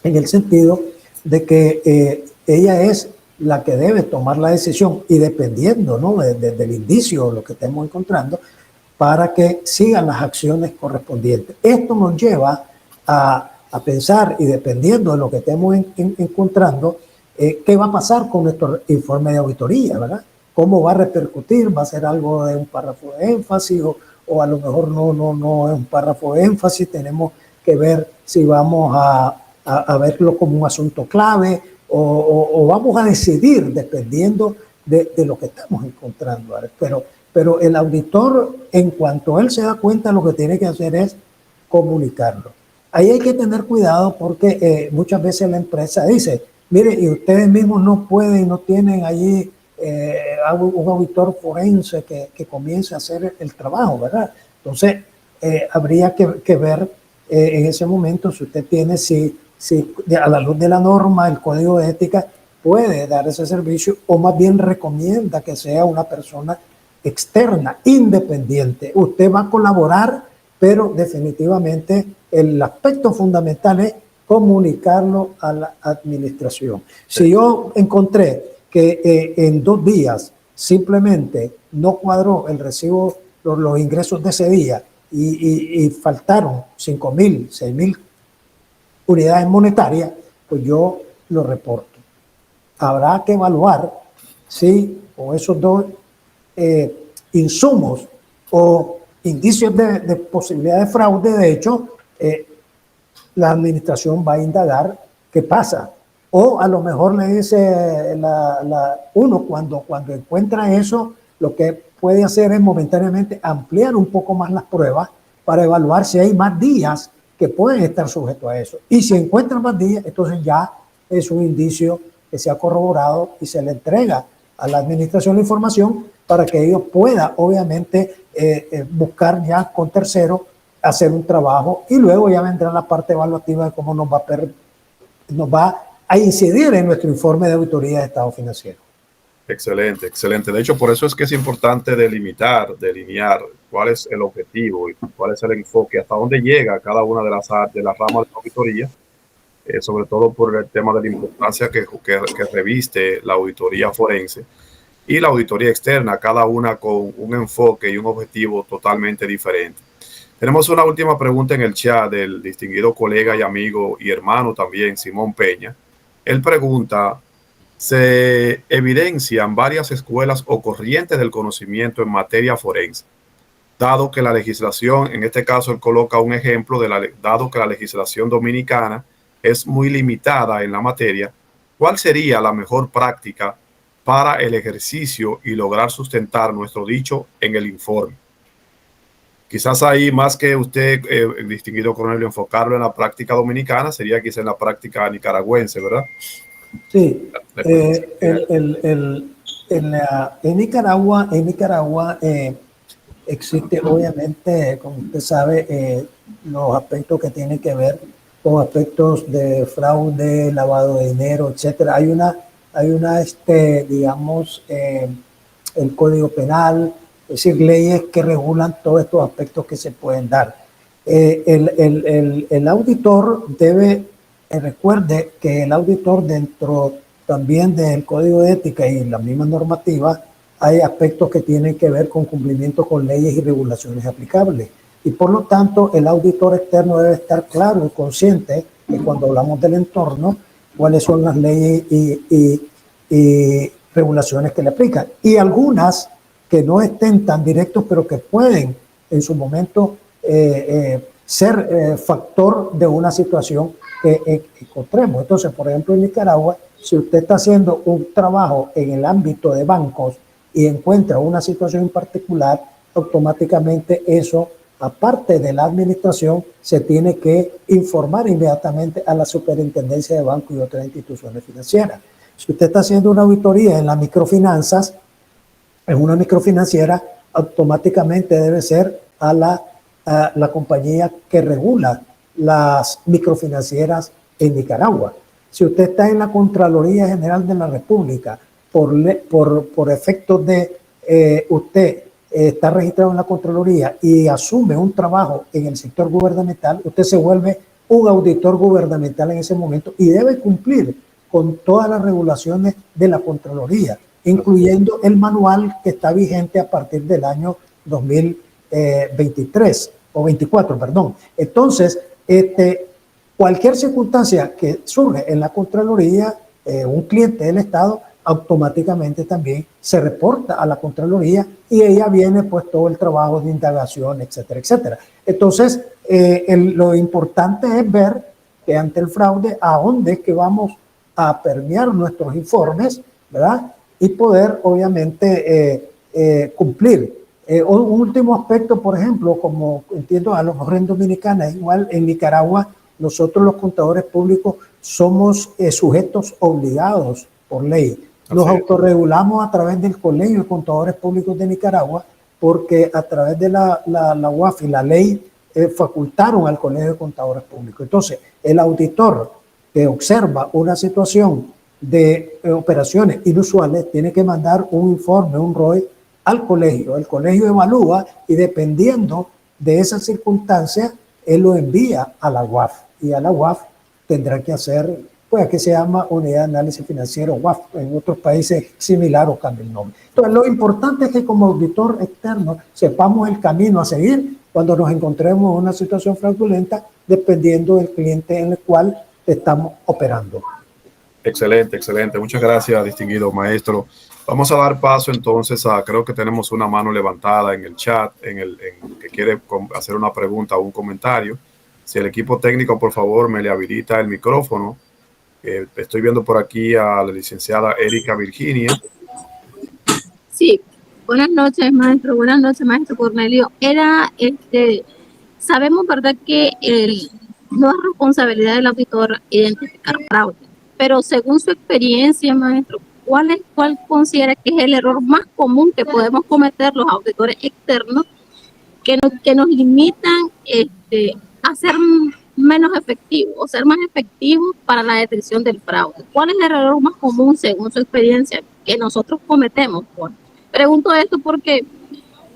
en el sentido de que ella es la que debe tomar la decisión y dependiendo, ¿no?, del indicio o lo que estemos encontrando, para que sigan las acciones correspondientes. Esto nos lleva a pensar, y dependiendo de lo que estemos encontrando, qué va a pasar con nuestro informe de auditoría, ¿verdad? ¿Cómo va a repercutir? ¿Va a ser algo de un párrafo de énfasis o a lo mejor no es un párrafo de énfasis? Tenemos que ver si vamos a verlo como un asunto clave o vamos a decidir dependiendo de lo que estamos encontrando. Pero el auditor, en cuanto él se da cuenta, lo que tiene que hacer es comunicarlo. Ahí hay que tener cuidado porque muchas veces la empresa dice, mire, y ustedes mismos no pueden, no tienen allí un auditor forense que comience a hacer el trabajo, ¿verdad? Entonces, habría que ver en ese momento si usted tiene, si a la luz de la norma, el código de ética puede dar ese servicio o más bien recomienda que sea una persona externa, independiente. Usted va a colaborar, pero definitivamente el aspecto fundamental es comunicarlo a la administración. Si yo encontré que en 2 días simplemente no cuadró el recibo, los ingresos de ese día y faltaron 5.000, 6.000 unidades monetarias, pues yo lo reporto. Habrá que evaluar si con esos 2 insumos o indicios de posibilidad de fraude, de hecho, la administración va a indagar qué pasa. O a lo mejor le dice uno cuando encuentra eso, lo que puede hacer es momentáneamente ampliar un poco más las pruebas para evaluar si hay más días que pueden estar sujetos a eso. Y si encuentran más días, entonces ya es un indicio que se ha corroborado y se le entrega a la administración la información para que ellos puedan, obviamente, buscar ya con terceros, hacer un trabajo y luego ya vendrá la parte evaluativa de cómo nos va a incidir en nuestro informe de auditoría de estado financiero. Excelente, excelente. De hecho, por eso es que es importante delinear cuál es el objetivo y cuál es el enfoque, hasta dónde llega cada una de las ramas de la auditoría, sobre todo por el tema de la importancia que reviste la auditoría forense y la auditoría externa, cada una con un enfoque y un objetivo totalmente diferente. Tenemos una última pregunta en el chat del distinguido colega y amigo y hermano también, Simón Peña. Él pregunta, ¿se evidencian varias escuelas o corrientes del conocimiento en materia forense? Dado que la legislación, en este caso él coloca un ejemplo, dado que la legislación dominicana es muy limitada en la materia, ¿cuál sería la mejor práctica para el ejercicio y lograr sustentar nuestro dicho en el informe? Quizás ahí, más que usted, distinguido Cornelio, enfocarlo en la práctica dominicana, sería quizás en la práctica nicaragüense, ¿verdad? Sí, en Nicaragua existe, obviamente, como usted sabe, los aspectos que tienen que ver con aspectos de fraude, lavado de dinero, etcétera. Hay una digamos, el Código Penal, es decir, leyes que regulan todos estos aspectos que se pueden dar. El auditor debe, recuerde que el auditor dentro también del Código de Ética y la misma normativa, hay aspectos que tienen que ver con cumplimiento con leyes y regulaciones aplicables. Y por lo tanto, el auditor externo debe estar claro y consciente que cuando hablamos del entorno, cuáles son las leyes y regulaciones que le aplican. Y algunas que no estén tan directos, pero que pueden en su momento ser factor de una situación que encontremos. Entonces, por ejemplo, en Nicaragua, si usted está haciendo un trabajo en el ámbito de bancos y encuentra una situación en particular, automáticamente eso, aparte de la administración, se tiene que informar inmediatamente a la superintendencia de bancos y otras instituciones financieras. Si usted está haciendo una auditoría en las microfinanzas, en una microfinanciera, automáticamente debe ser a la compañía que regula las microfinancieras en Nicaragua. Si usted está en la Contraloría General de la República, por efectos de usted está registrado en la Contraloría y asume un trabajo en el sector gubernamental, usted se vuelve un auditor gubernamental en ese momento y debe cumplir con todas las regulaciones de la Contraloría, incluyendo el manual que está vigente a partir del año 2023 o 24, perdón. Entonces, cualquier circunstancia que surge en la Contraloría, un cliente del Estado automáticamente también se reporta a la Contraloría y ella viene pues todo el trabajo de indagación, etcétera, etcétera. Entonces, lo importante es ver que ante el fraude, a dónde es que vamos a permear nuestros informes, ¿verdad? Y poder, obviamente, cumplir. Un último aspecto, por ejemplo, como entiendo a lo mejor en Dominicana, igual en Nicaragua, nosotros los contadores públicos somos sujetos obligados por ley. Nos autorregulamos a través del Colegio de Contadores Públicos de Nicaragua, porque a través de la UAF y la ley facultaron al Colegio de Contadores Públicos. Entonces, el auditor que observa una situación de operaciones inusuales tiene que mandar un informe, un ROI, al colegio. El colegio evalúa y dependiendo de esa circunstancia, él lo envía a la UAF y a la UAF tendrá que hacer, pues aquí se llama Unidad de Análisis Financiero, UAF, en otros países similar o cambia el nombre. Entonces, lo importante es que como auditor externo sepamos el camino a seguir cuando nos encontremos en una situación fraudulenta, dependiendo del cliente en el cual estamos operando. Excelente, excelente. Muchas gracias, distinguido maestro. Vamos a dar paso entonces creo que tenemos una mano levantada en el chat, que quiere hacer una pregunta o un comentario. Si el equipo técnico, por favor, me le habilita el micrófono. Estoy viendo por aquí a la licenciada Erika Virginia. Sí, buenas noches, maestro Cornelio. Sabemos, ¿verdad?, que no es responsabilidad del auditor identificar fraude, pero según su experiencia, maestro, ¿cuál considera que es el error más común que podemos cometer los auditores externos que nos limitan a ser menos efectivos o ser más efectivos para la detección del fraude? ¿Cuál es el error más común según su experiencia que nosotros cometemos? Pregunto esto porque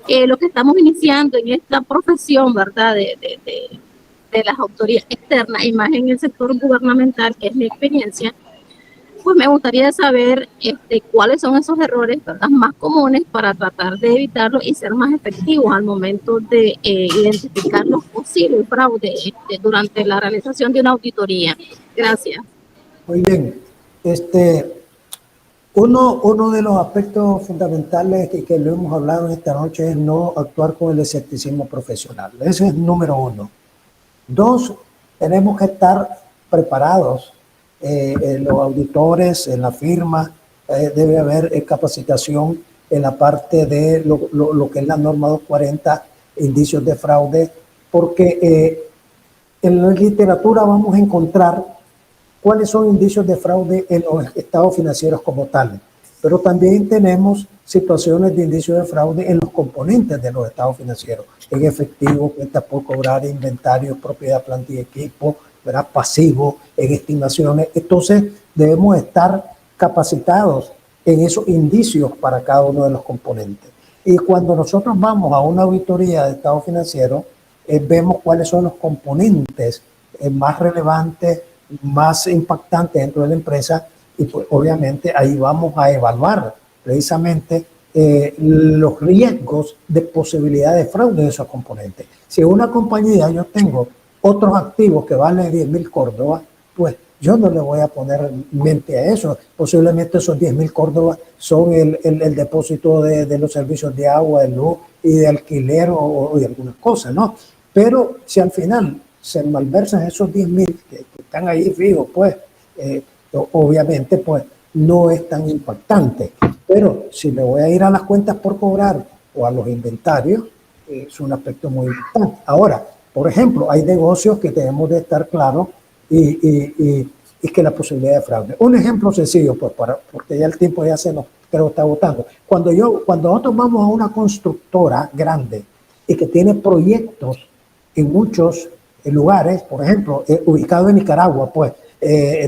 los que estamos iniciando en esta profesión, ¿verdad?, de las autoridades externas y más en el sector gubernamental, que es mi experiencia, pues me gustaría saber cuáles son esos errores, ¿verdad?, más comunes para tratar de evitarlos y ser más efectivos al momento de identificar los posibles fraudes durante la realización de una auditoría. Gracias. Muy bien. Uno de los aspectos fundamentales que lo hemos hablado en esta noche es no actuar con el escepticismo profesional. Ese es número uno. Dos, tenemos que estar preparados. Los auditores, en la firma, debe haber capacitación en la parte de lo que es la norma 240, indicios de fraude, porque en la literatura vamos a encontrar cuáles son indicios de fraude en los estados financieros como tales, pero también tenemos situaciones de indicios de fraude en los componentes de los estados financieros, en efectivo, cuentas por cobrar, inventario, propiedad, planta y equipo, ¿verdad?, pasivo, en estimaciones. Entonces debemos estar capacitados en esos indicios para cada uno de los componentes. Y cuando nosotros vamos a una auditoría de estado financiero, vemos cuáles son los componentes más relevantes, más impactantes dentro de la empresa, y pues obviamente ahí vamos a evaluar precisamente los riesgos de posibilidad de fraude de esos componentes. Si en una compañía yo tengo otros activos que valen 10,000 córdobas, pues yo no le voy a poner mente a eso. Posiblemente esos 10,000 córdobas son el depósito de los servicios de agua, de luz y de alquiler o de algunas cosas, ¿no? Pero si al final se malversan esos 10,000 que están ahí fijos, pues obviamente pues no es tan impactante. Pero si le voy a ir a las cuentas por cobrar o a los inventarios, es un aspecto muy importante. Ahora, por ejemplo, hay negocios que debemos de estar claros y y que la posibilidad de fraude. Un ejemplo sencillo, pues, porque ya el tiempo ya se nos creo está agotando. Cuando nosotros vamos a una constructora grande y que tiene proyectos en muchos lugares, por ejemplo, ubicado en Nicaragua, pues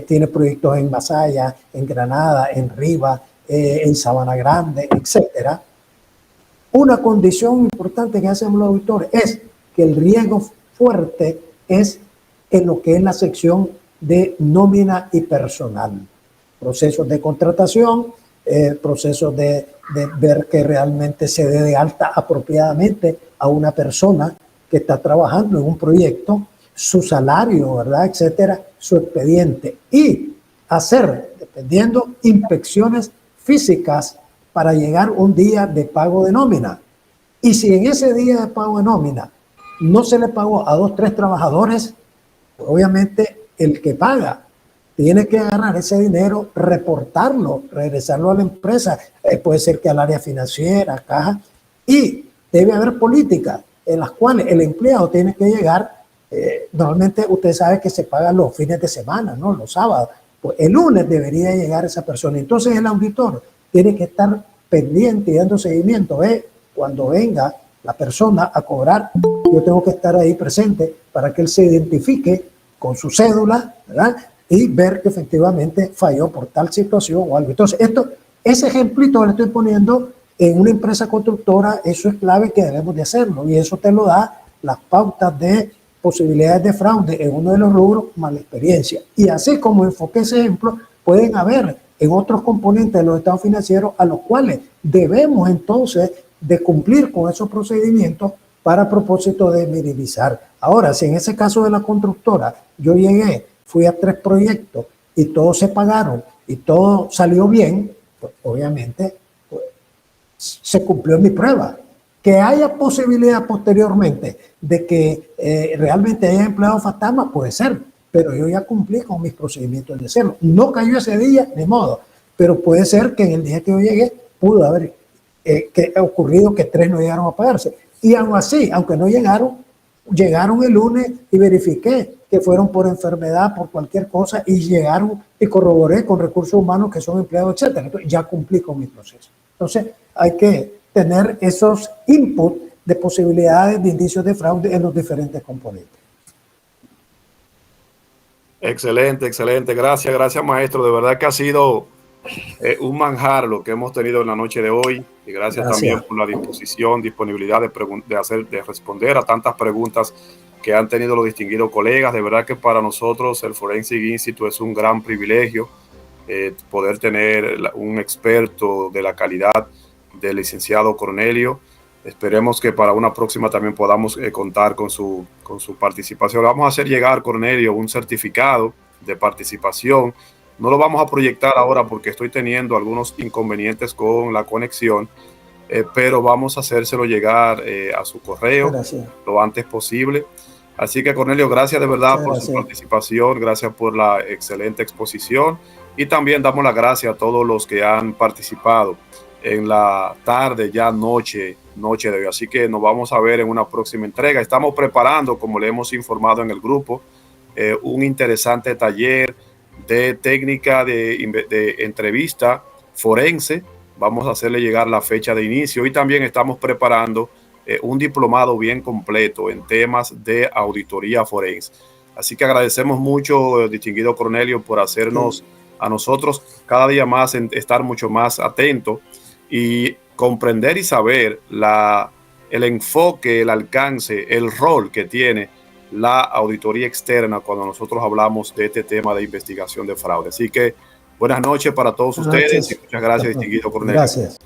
tiene proyectos en Masaya, en Granada, en Rivas, en Sabana Grande, etcétera. Una condición importante que hacen los auditores es que el riesgo fuerte es en lo que es la sección de nómina y personal. Procesos de contratación, procesos de ver que realmente se dé de alta apropiadamente a una persona que está trabajando en un proyecto, su salario, ¿verdad?, etcétera, su expediente, y hacer, dependiendo, inspecciones físicas para llegar un día de pago de nómina. Y si en ese día de pago de nómina no se le pagó a 2 o 3 trabajadores, pues obviamente el que paga tiene que agarrar ese dinero, reportarlo, regresarlo a la empresa, puede ser que al área financiera, caja, y debe haber políticas en las cuales el empleado tiene que llegar. Normalmente usted sabe que se pagan los fines de semana, ¿no?, los sábados. Pues el lunes debería llegar esa persona. Entonces el auditor tiene que estar pendiente y dando seguimiento. Cuando venga la persona a cobrar, yo tengo que estar ahí presente para que él se identifique con su cédula, ¿verdad?, y ver que efectivamente falló por tal situación o algo. Entonces, ese ejemplito que le estoy poniendo en una empresa constructora, eso es clave que debemos de hacerlo, y eso te lo da las pautas de posibilidades de fraude en uno de los rubros, mala experiencia. Y así como enfoqué ese ejemplo, pueden haber en otros componentes de los estados financieros a los cuales debemos entonces de cumplir con esos procedimientos para propósito de minimizar. Ahora, si en ese caso de la constructora yo llegué, fui a 3 proyectos y todos se pagaron y todo salió bien, pues obviamente pues, se cumplió mi prueba. Que haya posibilidad posteriormente de que realmente haya empleado fantasma, puede ser, pero yo ya cumplí con mis procedimientos de hacerlo. No cayó ese día, ni modo, pero puede ser que en el día que yo llegué pudo haber que ha ocurrido que 3 no llegaron a pagarse. Y aún así, aunque no llegaron el lunes y verifiqué que fueron por enfermedad, por cualquier cosa, y llegaron y corroboré con recursos humanos que son empleados, etcétera. Entonces, ya cumplí con mi proceso. Entonces, hay que tener esos inputs de posibilidades de indicios de fraude en los diferentes componentes. Excelente, excelente. Gracias, maestro. De verdad que ha sido un manjar lo que hemos tenido en la noche de hoy, y gracias también por la disponibilidad de responder a tantas preguntas que han tenido los distinguidos colegas. De verdad que para nosotros el Forensic Institute es un gran privilegio poder tener un experto de la calidad del licenciado Cornelio. Esperemos que para una próxima también podamos contar con su participación. Vamos a hacer llegar, Cornelio, un certificado de participación. No lo vamos a proyectar ahora porque estoy teniendo algunos inconvenientes con la conexión, pero vamos a hacérselo llegar a su correo lo antes posible. Así que, Cornelio, gracias de verdad por su participación, gracias por la excelente exposición, y también damos las gracias a todos los que han participado en la tarde, ya noche de hoy. Así que nos vamos a ver en una próxima entrega. Estamos preparando, como le hemos informado en el grupo, un interesante taller de técnica de entrevista forense. Vamos a hacerle llegar la fecha de inicio, y también estamos preparando un diplomado bien completo en temas de auditoría forense. Así que agradecemos mucho, distinguido Cornelio, por hacernos a nosotros cada día más estar mucho más atentos y comprender y saber el enfoque, el alcance, el rol que tiene la auditoría externa cuando nosotros hablamos de este tema de investigación de fraude. Así que buenas noches para todos ustedes y muchas gracias, distinguido Cornelio. Gracias.